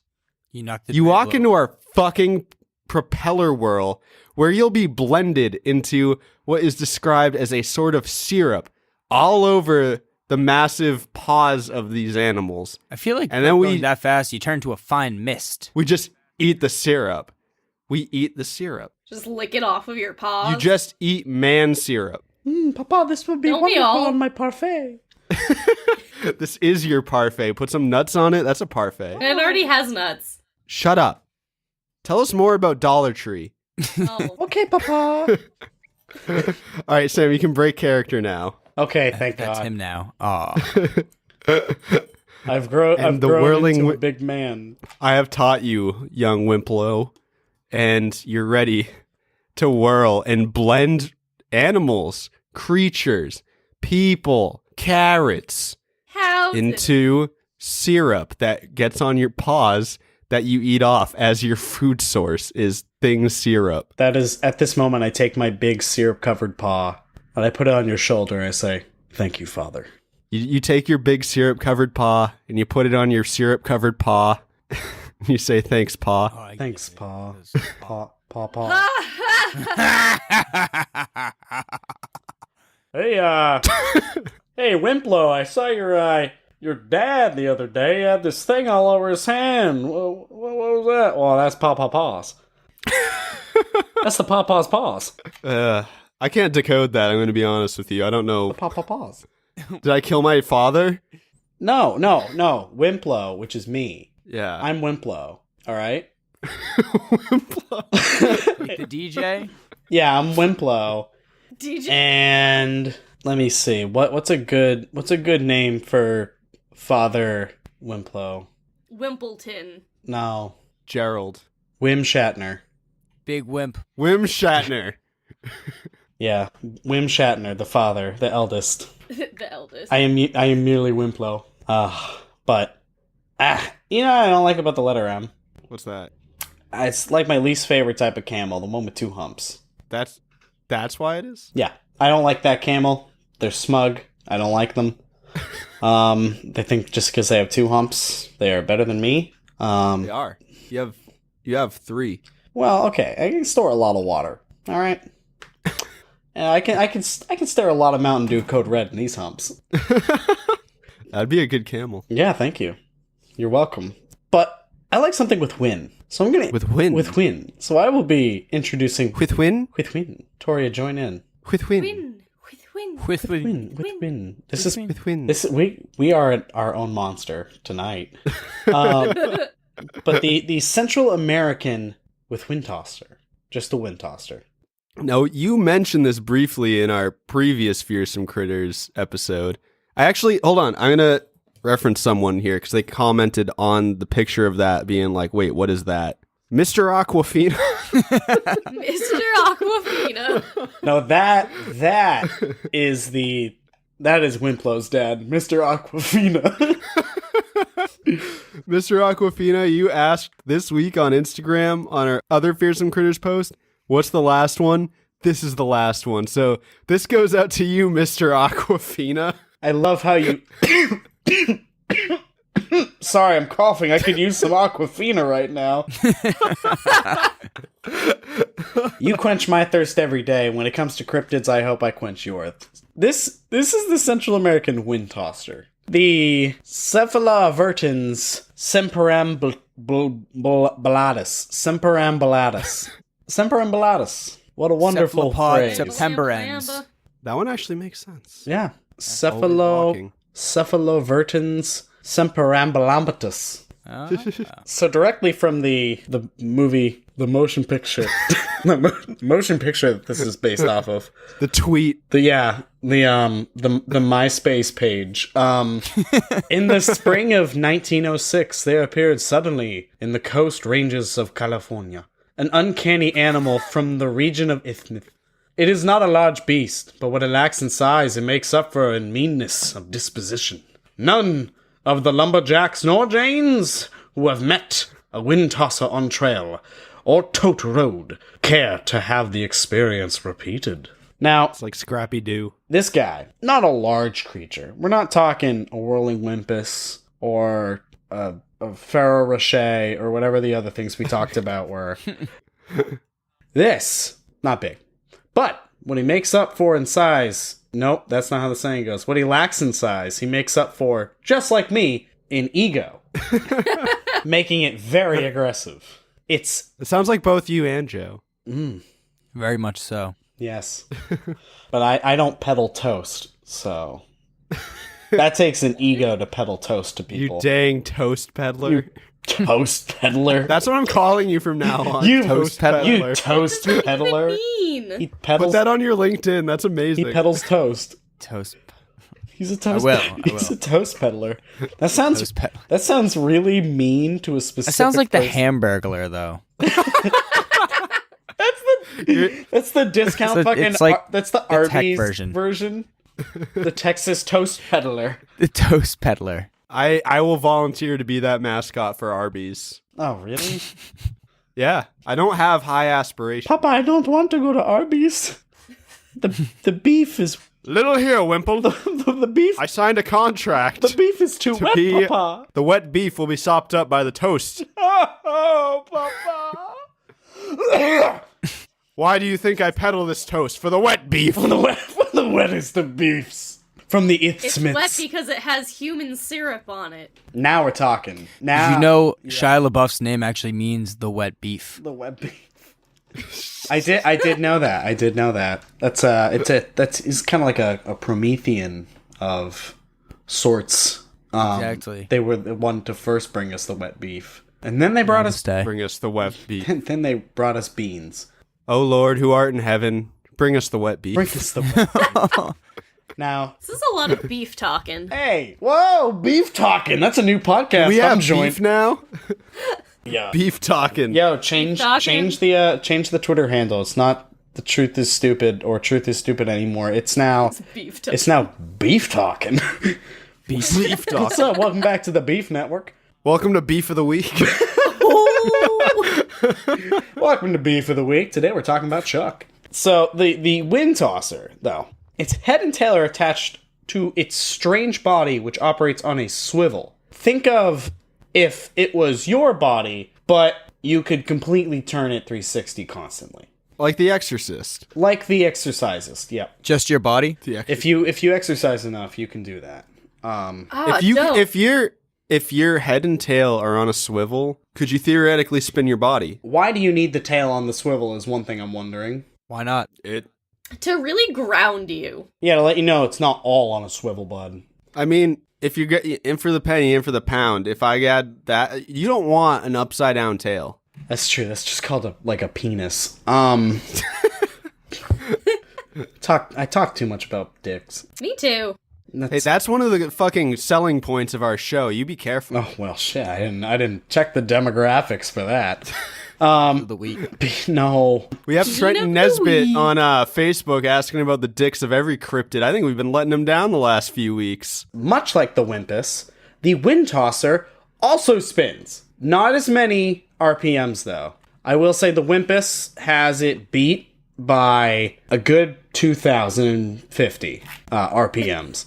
You knocked the You tree walk low. into our fucking propeller whirl where you'll be blended into what is described as a sort of syrup all over the massive paws of these animals. I feel like And then we- going that fast, you turn to a fine mist. We just eat the syrup. We eat the syrup. Just lick it off of your paws. You just eat man syrup. Papa, this would be Don't we wonderful all? on my parfait. This is your parfait. Put some nuts on it. That's a parfait. And it already has nuts. Shut up. Tell us more about Dollar Tree. Oh. Okay, Papa. All right, Sam, you can break character now. Okay, thank That's God. him now. Oh, I've grown the whirling into a wi- big man. I have taught you, young Wimplo, and you're ready to whirl and blend animals, creatures, people, carrots How? into syrup that gets on your paws that you eat off as your food source is thing syrup. That is, at this moment, I take my big syrup-covered paw and I put it on your shoulder and I say, "Thank you, Father." You take your big syrup-covered paw and you put it on your syrup-covered paw. You say, "Thanks, paw." I Thanks, get it. paw. This is- Paw, paw, paw. Hey, hey, Wimplo, I saw your dad the other day. He had this thing all over his hand. What was that? Well, that's Paw Paws. That's the Paw Paws. I can't decode that. I'm going to be honest with you. I don't know. Paw Paws. Did I kill my father? No. Wimplo, which is me. Yeah. I'm Wimplo. All right. Like the DJ. Yeah, I'm Wimplo. DJ. And let me see. What's a good name for Father Wimplo? Wimpleton. No. Gerald. Wim Shatner. Big wimp. Wim Shatner. Yeah, Wim Shatner, the father, the eldest. The eldest. I am merely Wimplo. But you know what I don't like about the letter M? What's that? It's like my least favorite type of camel, the one with 2 humps. That's why it is? Yeah, I don't like that camel. They're smug. I don't like them. They think just because they have 2 humps, they are better than me. They are. You have 3. Well, okay, I can store a lot of water. All right. And I can store a lot of Mountain Dew Code Red in these humps. That'd be a good camel. Yeah, thank you. You're welcome. But I like something with Win. So I'm gonna With Win? With Win. So I will be introducing With Win? with Win. Toria, join in. With Win. Win. With win. With Win. With Win. This is With Win. this. We are our own monster tonight. But the Central American with Whintosser, just a Whintosser. No, you mentioned this briefly in our previous Fearsome Critters episode. Hold on. I'm going to reference someone here because they commented on the picture of that being like, wait, what is that? Mr. Aquafina. Mr. Aquafina. No, that is Wimplo's dad, Mr. Aquafina. Mr. Aquafina, you asked this week on Instagram on our other Fearsome Critters post, what's the last one? This is the last one. So this goes out to you, Mr. Aquafina. I love how you. Sorry, I'm coughing. I could use some Aquafina right now. You quench my thirst every day. When it comes to cryptids, I hope I quench yours. This is the Central American Whintosser. The Cephalovertens semperambulatus. Semperambulatus. What a wonderful Cephalopod phrase. September ends. That one actually makes sense. Yeah. Always walking. cephalovertens semperambulambatus. So directly from the movie, the motion picture, the motion picture that this is based off of. The tweet. The MySpace page. In the spring of 1906, there appeared suddenly in the coast ranges of California an uncanny animal from the region of Isthmus. It is not a large beast, but what it lacks in size, it makes up for in meanness of disposition. None of the lumberjacks nor Janes who have met a Whintosser on trail or tote road care to have the experience repeated. Now, It's like Scrappy Doo. this guy, not a large creature. We're not talking a whirling Whimpus or a Ferro Rocher or whatever the other things we talked about were. This, not big. But what he makes up for in size, nope, that's not how the saying goes. What he lacks in size, he makes up for, just like me, in ego. Making it very aggressive. It sounds like both you and Joe. Very much so. Yes. But I don't peddle toast, so that takes an ego to peddle toast to people. You dang toast peddler. Toast peddler. That's what I'm calling you from now on. You toast peddler. You toast peddler. Mean. He pedals. Put that on your LinkedIn. That's amazing. He peddles toast. Toast. He's a toast. I He's will. a toast peddler. That sounds. Toast peddler. That sounds really mean to a specific. That sounds like the person. Hamburglar, though. That's the discount It's fucking. it's like that's the the tech Arby's version. The Texas toast peddler. The toast peddler. I will volunteer to be that mascot for Arby's. Oh really? Yeah, I don't have high aspirations. Papa, I don't want to go to Arby's. The beef is Little here, Wimple. the beef. I signed a contract. The beef is too wet, be- Papa. The wet beef will be sopped up by the toast. Oh, Papa. Why do you think I peddle this toast? For the wet beef. The wettest of beefs. From the It's Isthmus. wet because it has human syrup on it. Now we're talking. Now Did you know Shia LaBeouf's name actually means the wet beef? the wet beef. I did know that. I did know that. That's it's kind of like a Promethean of sorts. Exactly. They were the one to first bring us the wet beef, and then they brought us. Bring us the wet beef. Then they brought us beans. O Lord, who art in heaven, bring us the wet beef. Bring us the wet beef. Now, This is a lot of beef talking. hey, whoa, beef talking. That's a new podcast. we have I'm joined. beef now? Yeah. Beef talking. Yo, change the Twitter handle. It's not the truth is stupid or truth is stupid anymore. It's now Beef talking. it's now beef talking. Beef talking. What's up? Welcome back to the Beef Network. Welcome to Beef of the Week. Welcome to Beef of the Week. Today we're talking about Chuck. So the Whintosser, though, its head and tail are attached to its strange body, which operates on a swivel. Think of if it was your body, but you could completely turn it 360 constantly. Like The Exorcist. Like the Exorcisist, yep. Just your body? The Exorcist. If you exercise enough, you can do that. If your head and tail are on a swivel, could you theoretically spin your body? Why do you need the tail on the swivel is one thing I'm wondering. Why not? To really ground you. Yeah, to let you know it's not all on a swivel, bud. I mean, if you get in for the penny, in for the pound, if I got that, you don't want an upside down tail. That's true. That's just called a penis. I talk too much about dicks. Me too. Hey, that's one of the fucking selling points of our show. You be careful. Oh well, shit. I didn't check the demographics for that. The week. No. We have Trenton Nesbitt on Facebook asking about the dicks of every cryptid. I think we've been letting him down the last few weeks. Much like the Whimpus, the Whintosser also spins. Not as many RPMs though. I will say the Whimpus has it beat by a good 2,050 RPMs.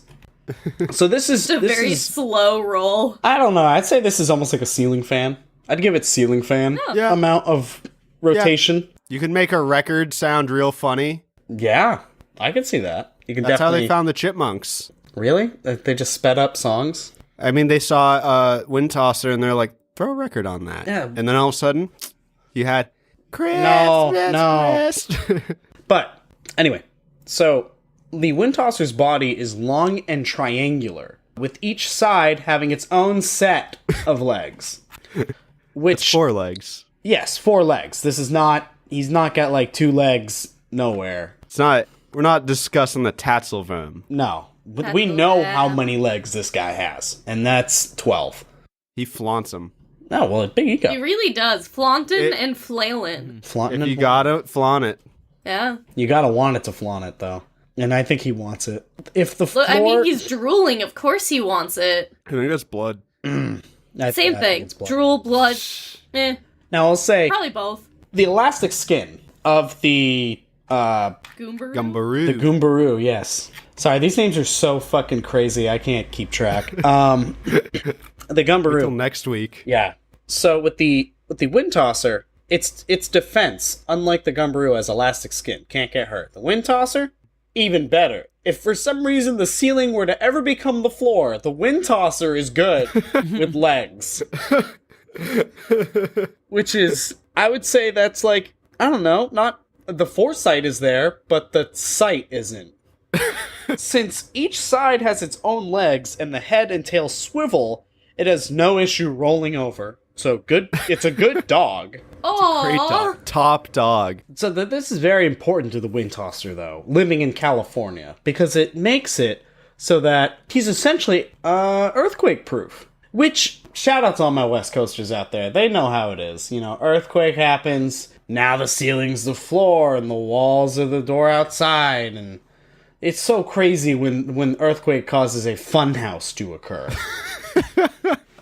So this is It's a very slow roll. I don't know. I'd say this is almost like a ceiling fan. I'd give it ceiling fan Yeah. amount of rotation. You can make a record sound real funny. Yeah, I could see that. You can That's how definitely. they found the Chipmunks. Really? They just sped up songs? I mean, they saw Windtosser and they're like, throw a record on that. Yeah. And then all of a sudden, you had No. Christmas. But anyway, so the Windtosser's body is long and triangular, with each side having its own set of legs. Which It's 4 legs. Yes, 4 legs. This is not. He's not got like 2 legs nowhere. It's not. We're not discussing the Tatzelworm. No, but we know how many legs this guy has, and that's 12. He flaunts them. Oh well, big ego. He really does. Flaunting and flailing. Flaunting If and you gotta flaunt it. Yeah. You gotta want it to flaunt it, though. And I think he wants it. If the floor... Look, I mean, he's drooling. Of course he wants it. I think that's blood. Same I think thing. it's blood. Drool, blood. Eh. Now, I'll say... Probably both. The elastic skin of the... Gumberoo? Gumberoo. The Gumberoo, yes. Sorry, these names are so fucking crazy, I can't keep track. The Gumberoo. Until next week. Yeah. So with the Whintosser, its defense, unlike the Gumberoo, has elastic skin, can't get hurt. The Whintosser, even better. If for some reason the ceiling were to ever become the floor, the Whintosser is good with legs. Which is, I would say that's like, I don't know, not the foresight is there, but the sight isn't. Since each side has its own legs and the head and tail swivel, it has no issue rolling over. So good, it's a good dog. Great dog. Top dog. So this is very important to the Whintosser, though, living in California, because it makes it so that he's essentially earthquake-proof. Which, shout out to all my West Coasters out there, they know how it is. You know, earthquake happens, now the ceiling's the floor, and the walls are the door outside, and it's so crazy when earthquake causes a funhouse to occur.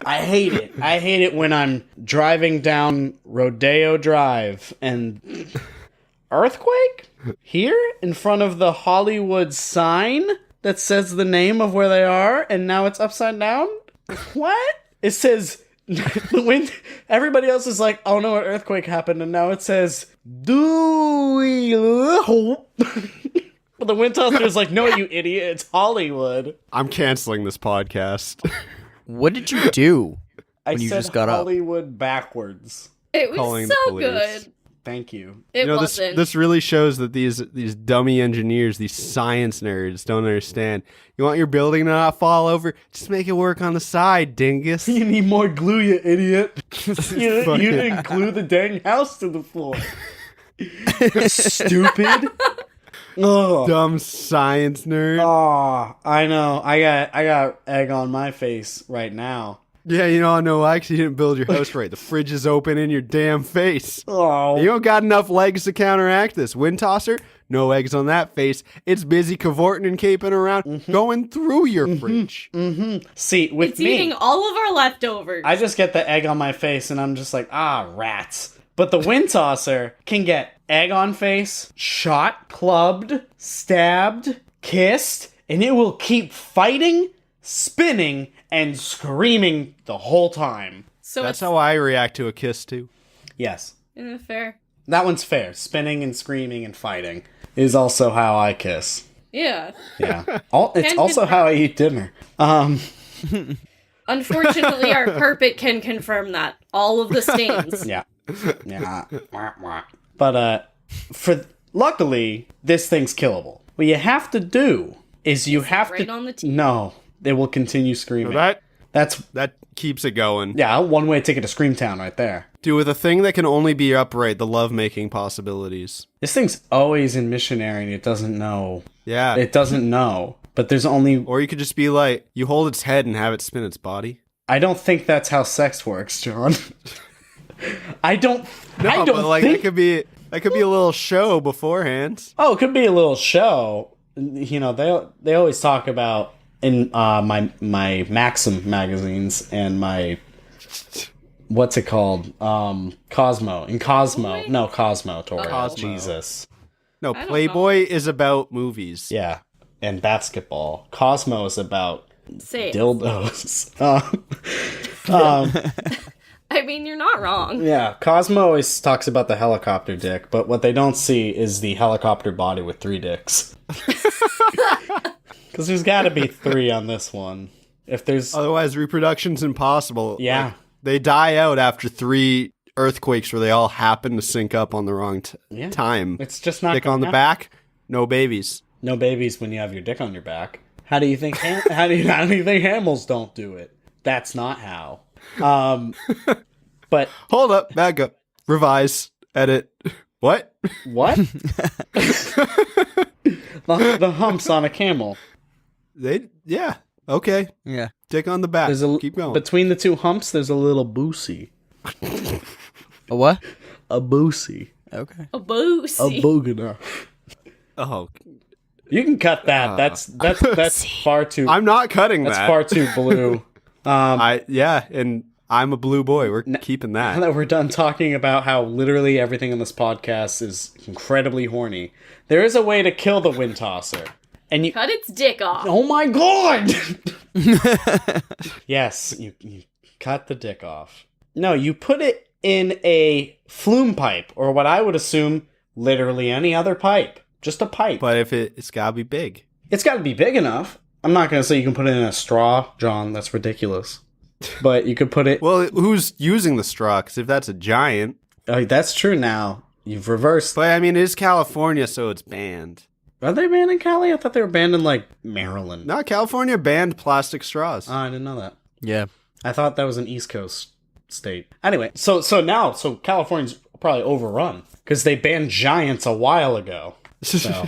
I hate it. I hate it when I'm driving down Rodeo Drive and earthquake? Here? In front of the Hollywood sign that says the name of where they are, and now it's upside down? What? It says the wind. Everybody else is like, oh no, an earthquake happened, and now it says do we hope. But the Whintosser is like, no, you idiot, it's Hollywood. I'm canceling this podcast. What did you do I when you said just got up? Hollywood backwards. It was Calling the so police. good. Thank you. It You know, wasn't. this really shows that these dummy engineers, these science nerds, don't understand. You want your building to not fall over? Just make it work on the side, dingus. You need more glue, you idiot. you Fucking- didn't glue the dang house to the floor. Stupid. Oh. Dumb science nerd. Oh, I know. I got egg on my face right now. Yeah, you know, I know why, 'cause you didn't build your house right. The fridge is open in your damn face. Oh. You don't got enough legs to counteract this. Windtosser, no eggs on that face. It's busy cavorting and caping around, going through your fridge. See, with It's me, eating all of our leftovers. I just get the egg on my face and I'm just like, rats. But the Whintosser can get egg on face, shot, clubbed, stabbed, kissed, and it will keep fighting, spinning, and screaming the whole time. so That's it's how I react to a kiss, too. Yes. fair. That one's fair. Spinning and screaming and fighting is also how I kiss. Yeah. Yeah. It's Can also how I eat dinner. Unfortunately, our carpet can confirm that. All of the stains. Yeah. Yeah. But luckily, this thing's killable. What you have to do is you have right to on the teeth. No, they will continue screaming. That keeps it going. Yeah, one way ticket to Screamtown right there. Dude, with a thing that can only be upright, the lovemaking possibilities. This thing's always in missionary and it doesn't know. Yeah. It doesn't know. But there's only... Or you could just be like, you hold its head and have it spin its body. I don't think that's how sex works, John. I don't But like think... that could be a little show beforehand. Oh, it could be a little show. You know, they always talk about in my Maxim magazines and my what's it called? Cosmo. In Cosmo. No, Cosmo, Tori. Cosmo. Jesus. No, don't Playboy is about movies. Yeah. And basketball. Cosmo is about Safe. dildos. I mean, you're not wrong. Yeah, Cosmo always talks about the helicopter dick, but what they don't see is the helicopter body with 3 dicks. Because there's got to be 3 on this one. If there's... Otherwise, reproduction's impossible. Yeah. Like, they die out after 3 earthquakes where they all happen to sync up on the wrong time. It's just not Dick gonna on the happen. back, no babies. No babies when you have your dick on your back. How do you think? How do you think Hamels don't do it? That's not how. But Hold up, back up, revise, edit. What? what? the humps on a camel. Yeah. Okay. Yeah. Dick on the back. Keep going. Between the two humps, there's a little boosie. A what? A boosie. Okay. A boosie. A boogana. Oh, You can cut that. That's far too. I'm not cutting That's that. far too blue. And I'm a blue boy. We're keeping Now that. that we're done talking about how literally everything in this podcast is incredibly horny, there is a way to kill the Whintosser. And you Cut its dick off. Oh my god! Yes, you cut the dick off. No, you put it in a flume pipe, or what I would assume, literally any other pipe. Just a pipe. But if it's gotta be big. It's got to be big enough. I'm not going to say you can put it in a straw, John. That's ridiculous. But you could put it... Well, who's using the straw? Because if that's a giant... Oh, that's true now. You've reversed. But, I mean, it is California, so it's banned. Are they banned in Cali? I thought they were banned in, like, Maryland. No, California banned plastic straws. Oh, I didn't know that. Yeah. I thought that was an East Coast state. Anyway, so California's probably overrun. Because they banned giants a while ago. So,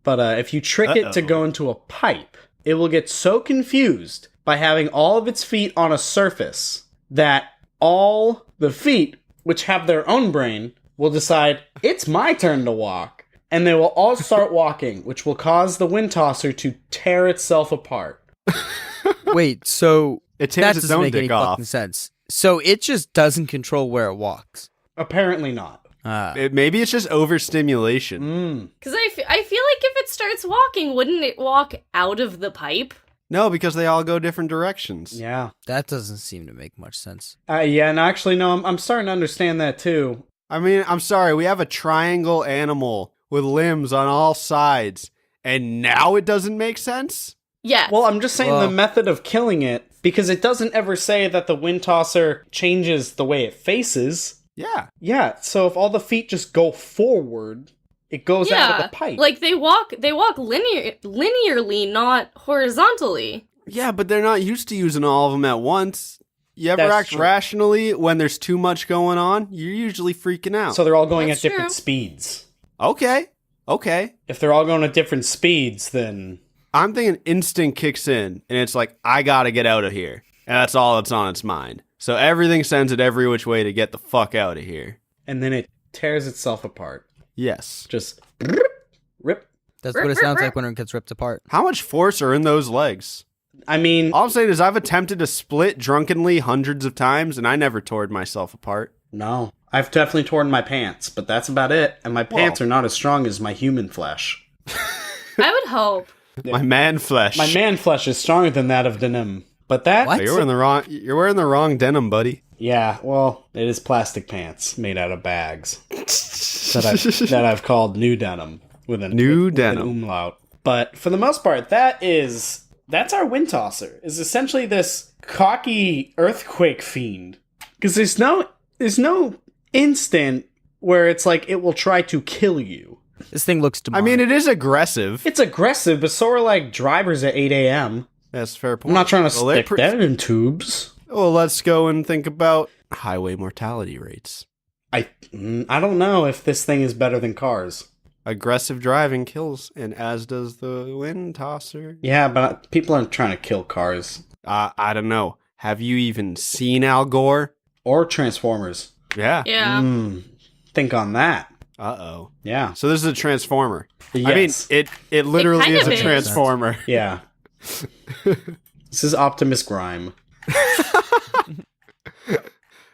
but if you trick it to go into a pipe, it will get so confused by having all of its feet on a surface that all the feet, which have their own brain, will decide, it's my turn to walk. And they will all start walking, which will cause the Whintosser to tear itself apart. Wait, so It that tears its doesn't own make any dick off. fucking sense. So it just doesn't control where it walks. Apparently not. Maybe it's just overstimulation. Because I feel like if it starts walking, wouldn't it walk out of the pipe? No, because they all go different directions. Yeah. That doesn't seem to make much sense. Yeah, and actually, no, I'm starting to understand that too. I mean, I'm sorry, we have a triangle animal with limbs on all sides, and now it doesn't make sense? Yeah. Well, I'm just saying Well- the method of killing it, because it doesn't ever say that the Whintosser changes the way it faces. Yeah. Yeah, so if all the feet just go forward, it goes out of the pipe. Like they walk linearly, not horizontally. Yeah, but they're not used to using all of them at once. You ever That's act true. rationally when there's too much going on? You're usually freaking out. So they're all going That's at different true. speeds. Okay. If they're all going at different speeds, then... I'm thinking instinct kicks in, and it's like, I gotta get out of here. And that's all that's on its mind. So everything sends it every which way to get the fuck out of here. And then it tears itself apart. Yes. Just... Rip. That's what it sounds like when it gets ripped apart. How much force are in those legs? I mean... All I'm saying is I've attempted to split drunkenly hundreds of times, and I never tore myself apart. No. I've definitely torn my pants, but that's about it. And my pants Whoa. are not as strong as my human flesh. I would hope. My man flesh. My man flesh is stronger than that of denim. But that... What? You're wearing the wrong denim, buddy. Yeah, well, it is plastic pants made out of bags that I've called new denim with an umlaut. But for the most part, that's our Whintosser. Is essentially this cocky earthquake fiend. Because there's no instant where it's like it will try to kill you. This thing looks I demonic. mean, it is aggressive. It's aggressive, but so are like drivers at 8 a.m. That's a fair point. I'm not trying to Well, they're stick that in tubes. Well, let's go and think about highway mortality rates. I don't know if this thing is better than cars. Aggressive driving kills, and as does the Whintosser. Yeah, but people aren't trying to kill cars. I don't know. Have you even seen Al Gore? Or Transformers. Yeah. Yeah. Think on that. Uh-oh. Yeah. So this is a Transformer. Yes. I mean, it literally kind is of a is. Transformer. Yeah. This is Optimus Grime.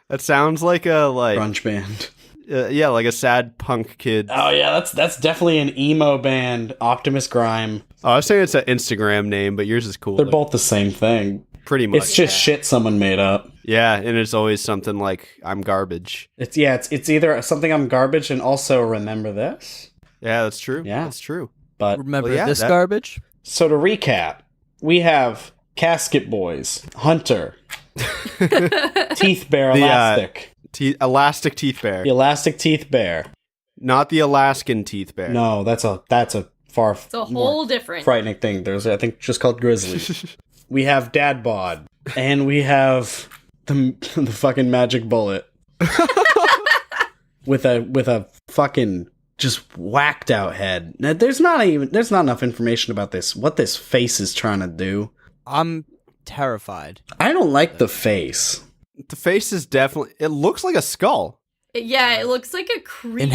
That sounds like a Grunge band. yeah, like a sad punk kid. Oh yeah, that's definitely an emo band, Optimus Grime. Oh, I was saying it's an Instagram name, but yours is cool. They're both the same thing. Pretty much. It's just shit someone made up. Yeah, and it's always something like I'm garbage. It's either something I'm garbage and also remember this. Yeah, that's true. Yeah. That's true. But Remember Well, yeah, this that- garbage? so to recap, we have Casket Boys, Hunter, Teeth Bear The, Elastic, Elastic Teeth Bear. the Elastic Teeth Bear. Not the Alaskan Teeth Bear. No, that's a far It's a more whole different. frightening thing. There's, I think, just called Grizzly. We have Dad Bod, and we have the fucking magic bullet with a fucking just whacked out head. Now, there's not enough information about this. What this face is trying to do. I'm terrified. I don't like the face. The face is definitely. It looks like a skull. Yeah, it looks like a creepy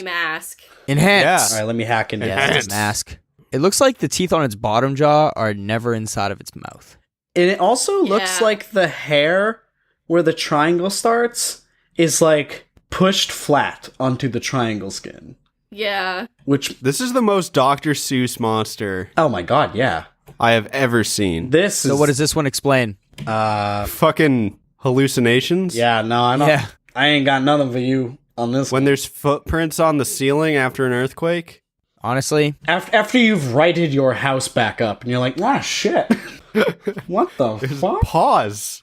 mask. Enhance. All right, let me hack into Enhance. this. Mask. It looks like the teeth on its bottom jaw are never inside of its mouth. And it also looks Yeah. like the hair where the triangle starts is like pushed flat onto the triangle skin. Yeah. Which, This is the most Dr. Seuss monster oh my god, yeah. I have ever seen. This So is... what does this one explain? Fucking hallucinations. Yeah, no, I don't... Yeah. I ain't got nothing for you on this When one. there's footprints on the ceiling after an earthquake. Honestly, After you've righted your house back up, and you're like, ah, shit. What the fuck? Pause.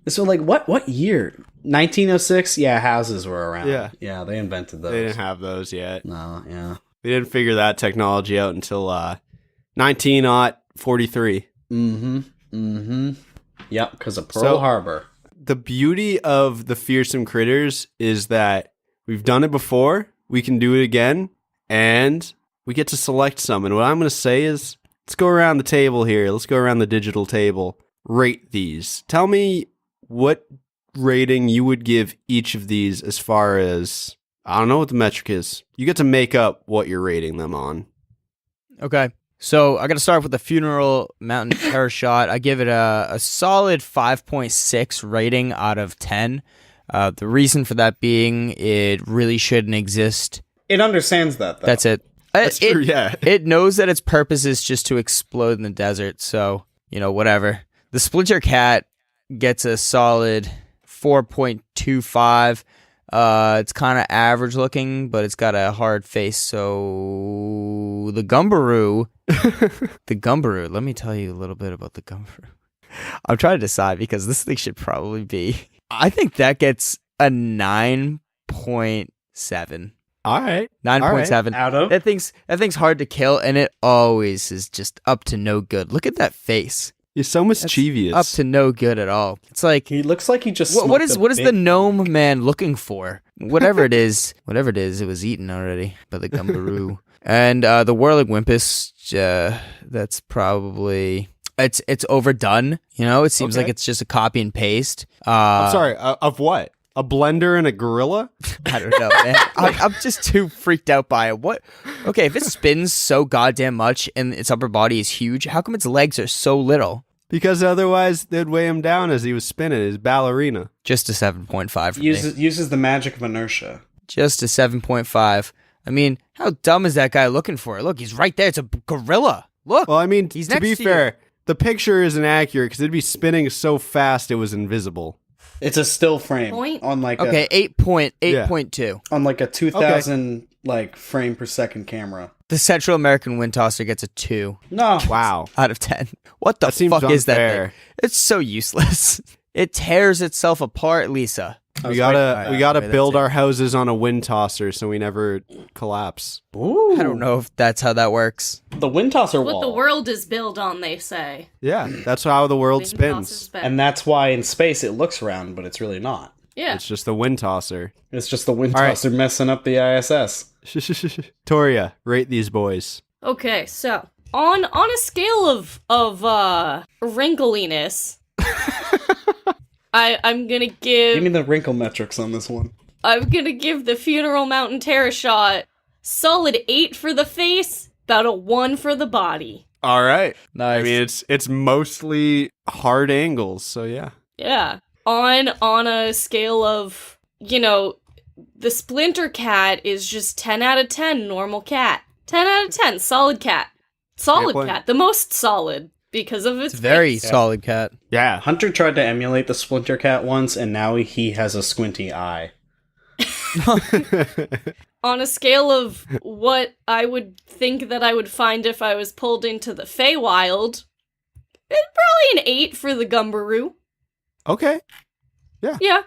So, like, what year? 1906? Yeah, houses were around. Yeah. Yeah, they invented those. They didn't have those yet. No, yeah. They didn't figure that technology out until 1943. Yep, because of Pearl So- Harbor. The beauty of the Fearsome Critters is that we've done it before, we can do it again, and we get to select some. And what I'm going to say is, let's go around the table here. Let's go around the digital table. Rate these. Tell me what rating you would give each of these as far as, I don't know what the metric is. You get to make up what you're rating them on. okay. So I got to start with the Funeral Mountain Terrashot. I give it a solid 5.6 rating out of 10. The reason for that being, it really shouldn't exist. It understands that, though. That's it. That's true, yeah. It knows that its purpose is just to explode in the desert, so, whatever. The Splinter Cat gets a solid 4.25. It's kind of average looking, but it's got a hard face, so the Gumberoo, let me tell you a little bit about the Gumberoo. I'm trying to decide because this thing should probably be, I think that gets a 9.7. All right. 9.7. Out of? That thing's hard to kill, and it always is just up to no good. Look at that face. You're so mischievous. Up to no good at all. It's like, He looks like he just what is smoked a the big- gnome man looking for? Whatever it is, it was eaten already by the Gumberoo. And the Whirling Whimpus, that's probably it's overdone. It seems like it's just a copy and paste. I'm sorry, of what? A blender and a gorilla? I don't know, man. I'm just too freaked out by it. What? Okay, if it spins so goddamn much and its upper body is huge, how come its legs are so little? Because otherwise they'd weigh him down as he was spinning his ballerina. Just a 7.5 for me. uses the magic of inertia. Just a 7.5. I mean, how dumb is that guy looking for? Look, he's right there. It's a gorilla. Look. Well, I mean, He's to next be to you. fair, the picture isn't accurate because it'd be spinning so fast it was invisible. It's a still frame Point? on like Okay, 8.2. on like a 2000 like frame per second camera. The Central American Whintosser gets a 2 No, Wow. out of 10. What the That seems fuck is that unfair. thing? It's so useless. It tears itself apart, Lisa. We gotta okay, build that's it. our houses on a wind tosser so we never collapse. Ooh, I don't know if that's how that works. the Windtosser What wall. the world is built on, they say. Yeah, that's how the world Windtosser's spins. back. And that's why in space it looks round, but it's really not. Yeah. It's just the wind tosser. It's just the Windtosser messing up the ISS. Toria, rate these boys. Okay, so on a scale of wrinkliness, I'm gonna Give me give the wrinkle metrics on this one. the Funeral Mountain Terrashot solid 8 for the face, about a 1 for the body. All right. Nice. I mean, it's mostly hard angles, so yeah. Yeah. On a scale of, the Splinter Cat is just 10 out of 10 normal cat. 10 out of 10 solid cat. Solid point. cat, the most solid because of its It's a very face. solid cat. Yeah. Hunter tried to emulate the Splinter Cat once, and now he has a squinty eye. On a scale of what I would think that I would find if I was pulled into the Feywild, it's probably an 8 for the Gumberoo. Okay. Yeah.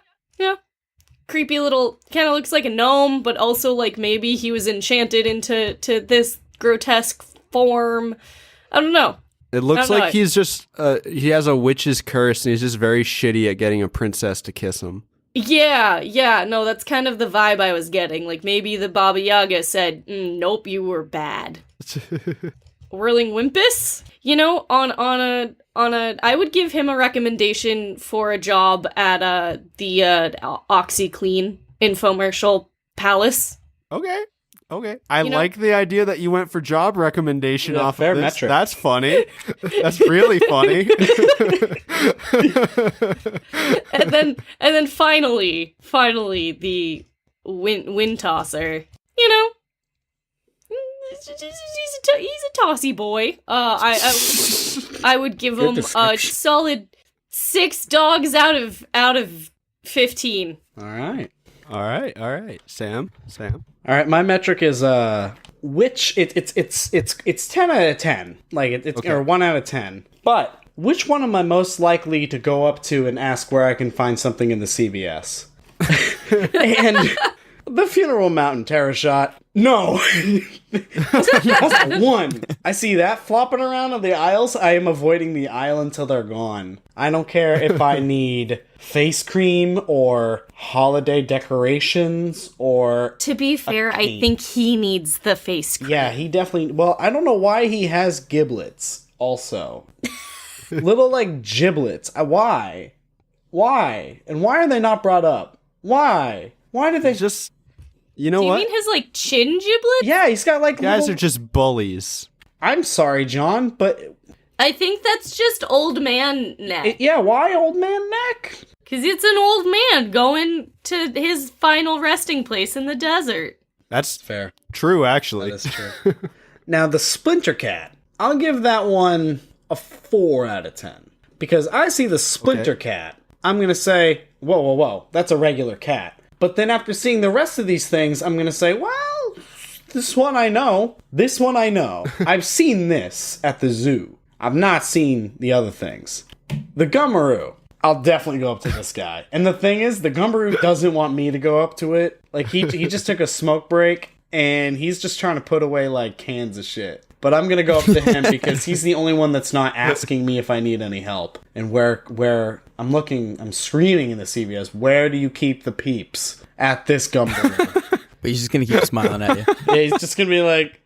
Creepy little, kind of looks like a gnome, but also like maybe he was enchanted into this grotesque form. I don't know. It looks I don't like know. he's just, he has a witch's curse and he's just very shitty at getting a princess to kiss him. Yeah, no, that's kind of the vibe I was getting. Like, maybe the Baba Yaga said, nope, you were bad. Whirling Whimpus? You know, on a, I would give him a recommendation for a job at, the, OxyClean infomercial palace. Okay. I like the idea that you went for job recommendation off fair of this. metric. That's funny. That's really funny. and then finally, the Whintosser. You know, he's a tossy boy. I would give him a solid 6 dogs out of 15. All right. Sam. All right, my metric is which it's 10 out of 10, like it's Okay. or 1 out of 10. But which one am I most likely to go up to and ask where I can find something in the CVS? And the Funeral Mountain Terrashot. No, that's one. I see that flopping around on the aisles. I am avoiding the aisle until they're gone. I don't care if I need face cream or holiday decorations or. To be fair, I think he needs the face cream. Yeah, he definitely. Well, I don't know why he has giblets. Also, little like giblets. Why? And why are they not brought up? Why did they Just, you know Do you what? mean his, like, chin giblets? Yeah, he's got like Guys little... are just bullies. I'm sorry, John, but I think that's just old man neck. yeah, why old man neck? Because it's an old man going to his final resting place in the desert. That's Fair. true, actually. That is true. Now, the Splinter Cat, I'll give that one a 4 out of 10. Because I see the Splinter Cat, I'm going to say, whoa, that's a regular cat. But then after seeing the rest of these things, I'm going to say, well, this one I know. I've seen this at the zoo. I've not seen the other things. The Gumberoo. I'll definitely go up to this guy. And the thing is, the Gumberoo doesn't want me to go up to it. Like, he just took a smoke break, and he's just trying to put away, like, cans of shit. But I'm going to go up to him because he's the only one that's not asking me if I need any help. And where I'm screaming in the CVS, where do you keep the peeps at this Gumberoo? But he's just gonna keep smiling at you. Yeah, he's just going to be like,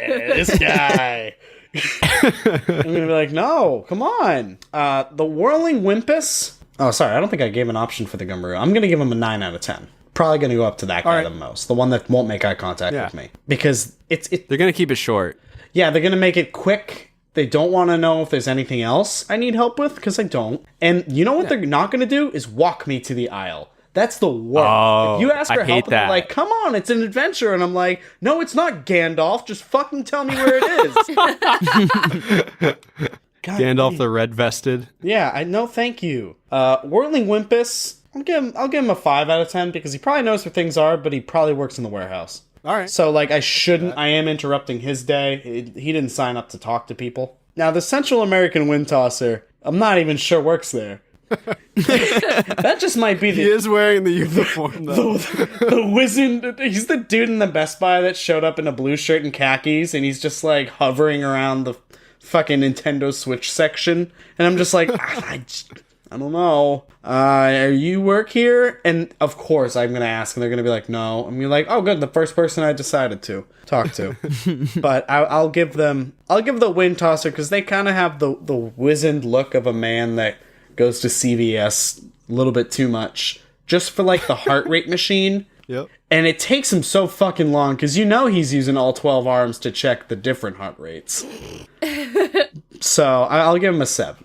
this guy. I'm going to be like, no, come on. The Whirling Whimpus. Oh, sorry, I don't think I gave an option for the Gumberoo. I'm going to give him a 9 out of 10. Probably going to go up to that guy the most. The one that won't make eye contact with me. Because They're going to keep it short. yeah, they're going to make it quick. They don't want to know if there's anything else I need help with, because I don't. And you know what they're not going to do is walk me to the aisle. That's the worst. Oh, if you ask for I help hate and they're that. like, come on, it's an adventure. And I'm like, no, it's not Gandalf. Just fucking tell me where it is. God Gandalf damn. the red-vested. Yeah, I know. Thank you. Whirling Whimpus. I'll give him a 5 out of 10 because he probably knows where things are, but he probably works in the warehouse. All right. So, like, I am interrupting his day. He didn't sign up to talk to people. Now, the Central American Windtosser, I'm not even sure works there. That just might be He is wearing the uniform, though. the wizard. He's the dude in the Best Buy that showed up in a blue shirt and khakis, and he's just, like, hovering around the fucking Nintendo Switch section. And I'm just like, I don't know. You work here? And of course I'm going to ask, and they're going to be like, no. I'm going to be like, oh, good. The first person I decided to talk to. But I'll give the Wind Tosser because they kind of have the wizened look of a man that goes to CVS a little bit too much just for like the heart rate machine. Yep. And it takes him so fucking long because you know he's using all 12 arms to check the different heart rates. So I'll give him a 7.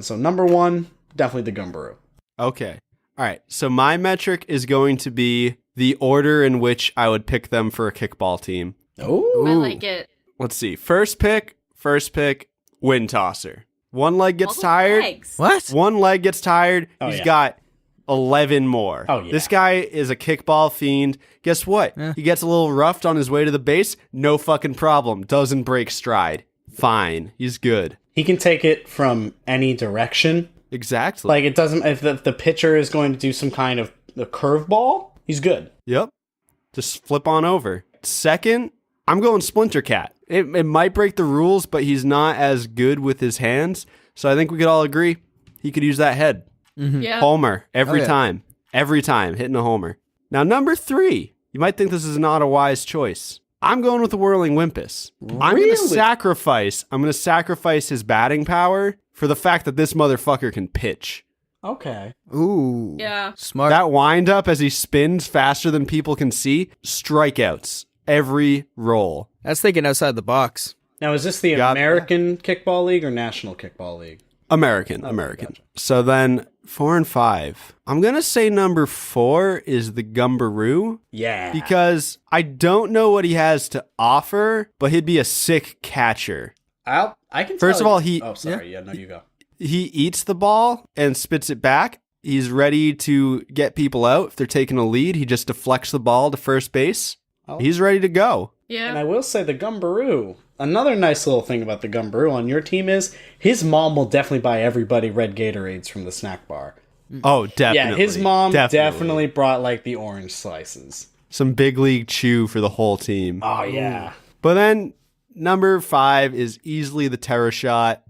So number 1, definitely the Gumberoo. Okay. All right. So my metric is going to be the order in which I would pick them for a kickball team. Oh, I like it. Let's see. First pick, Wind Tosser. One leg gets All the tired. legs. What? One leg gets tired. Oh, He's yeah. got 11 more. Oh, yeah. This guy is a kickball fiend. Guess what? He gets a little roughed on his way to the base. No fucking problem. Doesn't break stride. Fine. He's good. he can take it from any direction. Exactly. Like, it doesn't, if the pitcher is going to do some kind of a curveball, he's good. Yep. Just flip on over. second, I'm going Splinter Cat. It might break the rules, but he's not as good with his hands. So I think we could all agree he could use that head. Yeah. Homer every time. Every time hitting a homer. Now, number 3. You might think this is not a wise choice. I'm going with the Whirling Whimpus. I'm going to sacrifice his batting power for the fact that this motherfucker can pitch. Okay. Ooh. Yeah. Smart. That wind up as he spins faster than people can see, strikeouts every roll. That's thinking outside the box. Now, is this the American Kickball League or National Kickball League? American. Gotcha. So then 4 and 5. I'm going to say number 4 is the Gumberoo. Yeah. Because I don't know what he has to offer, but he'd be a sick catcher. I can First tell of all, you- Oh, sorry. Yeah, no, you go. He eats the ball and spits it back. He's ready to get people out. If they're taking a lead, he just deflects the ball to first base. Oh. He's ready to go. Yeah. And I will say the Gumberoo. Another nice little thing about the Gumberoo on your team is his mom will definitely buy everybody red Gatorades from the snack bar. Oh, definitely. Yeah, his mom definitely brought like the orange slices. Some big league chew for the whole team. Oh, yeah. But then number 5 is easily the Terrashot.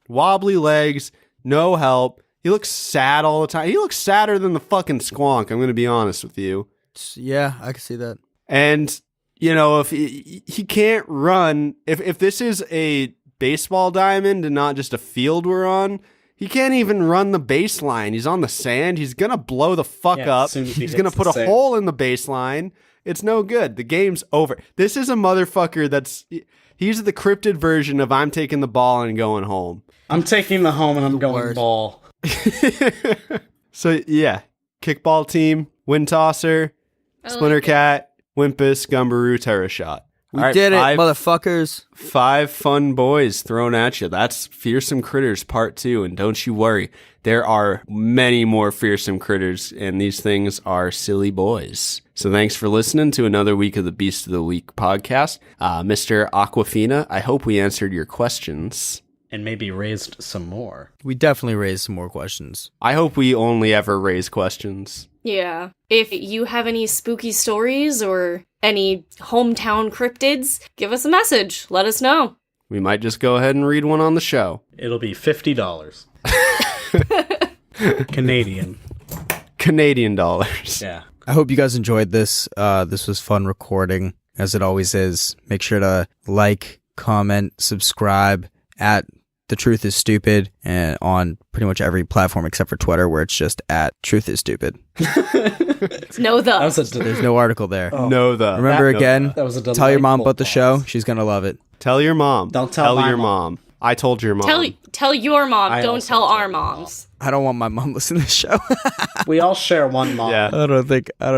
Wobbly legs, no help. He looks sad all the time. He looks sadder than the fucking squonk, I'm going to be honest with you. Yeah, I can see that. And, you know, if he can't run, if this is a baseball diamond and not just a field we're on, he can't even run the baseline. He's on the sand. He's going to blow the fuck Yeah, up. as soon as he He's going to hits put the a sand. hole in the baseline. It's no good. The game's over. This is a motherfucker he's the cryptid version of I'm taking the ball and going home. I'm taking the home and I'm going worst. ball. So, yeah. Kickball team, Whintosser, I Splinter like it. Cat, Whimpus, Gumberoo, Terrashot. We All right, did it, five- motherfuckers. 5 fun boys thrown at you. That's Fearsome Critters Part 2. And don't you worry, there are many more Fearsome Critters, and these things are silly boys. So thanks for listening to another week of the Beast of the Week podcast. Mr. Aquafina, I hope we answered your questions. And maybe raised some more. We definitely raised some more questions. I hope we only ever raise questions. Yeah. If you have any spooky stories or any hometown cryptids, give us a message. Let us know. We might just go ahead and read one on the show. It'll be $50. Canadian. Canadian dollars. Yeah. I hope you guys enjoyed this. This was fun recording, as it always is. Make sure to like, comment, subscribe at The Truth is Stupid, and on pretty much every platform except for Twitter, where it's just at Truth is Stupid. No, the. That was a There's no article there. No, Remember again, that was a tell your mom delightful about the pause. show. She's going to love it. Tell your mom. Don't tell my your mom. mom. I told your mom. Tell your mom. I Don't also tell told our my mom. moms. I don't want my mom listening to the show. We all share one mom. Yeah. I don't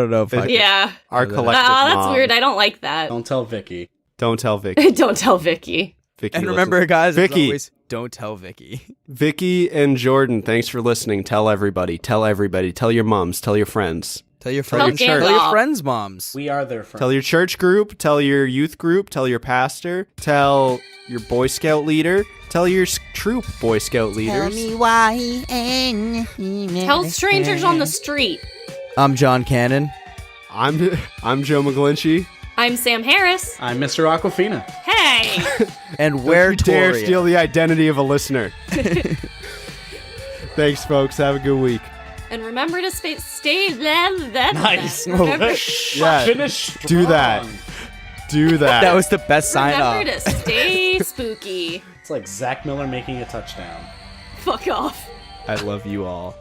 know if I Yeah. Our Oh, collective that's mom. weird. I don't like that. Don't tell Vicky. Don't tell Vicky. Don't tell Vicky. Vicky, And listen. remember, guys, as Vicky. always, don't tell Vicky. Vicky and Jordan, thanks for listening. Tell everybody. Tell everybody. Tell your moms. Tell your friends. Tell your Tell friends. Gandalf. Tell your friends' moms. We are their friends. Tell your church group. Tell your youth group. Tell your pastor. Tell your Boy Scout leader. Tell your troop Boy Scout leaders. Tell strangers on the street. I'm John Cannon. I'm Joe McGlinchey. I'm Sam Harris. I'm Mr. Aquafina. Hey. And where Don't you dare Toria. steal the identity of a listener. Thanks, folks. Have a good week. And remember to stay. Nice. Remember, Yeah, Finish do that. strong. Do that. That was the best sign off. remember to stay spooky. It's like Zach Miller making a touchdown. Fuck off. I love you all.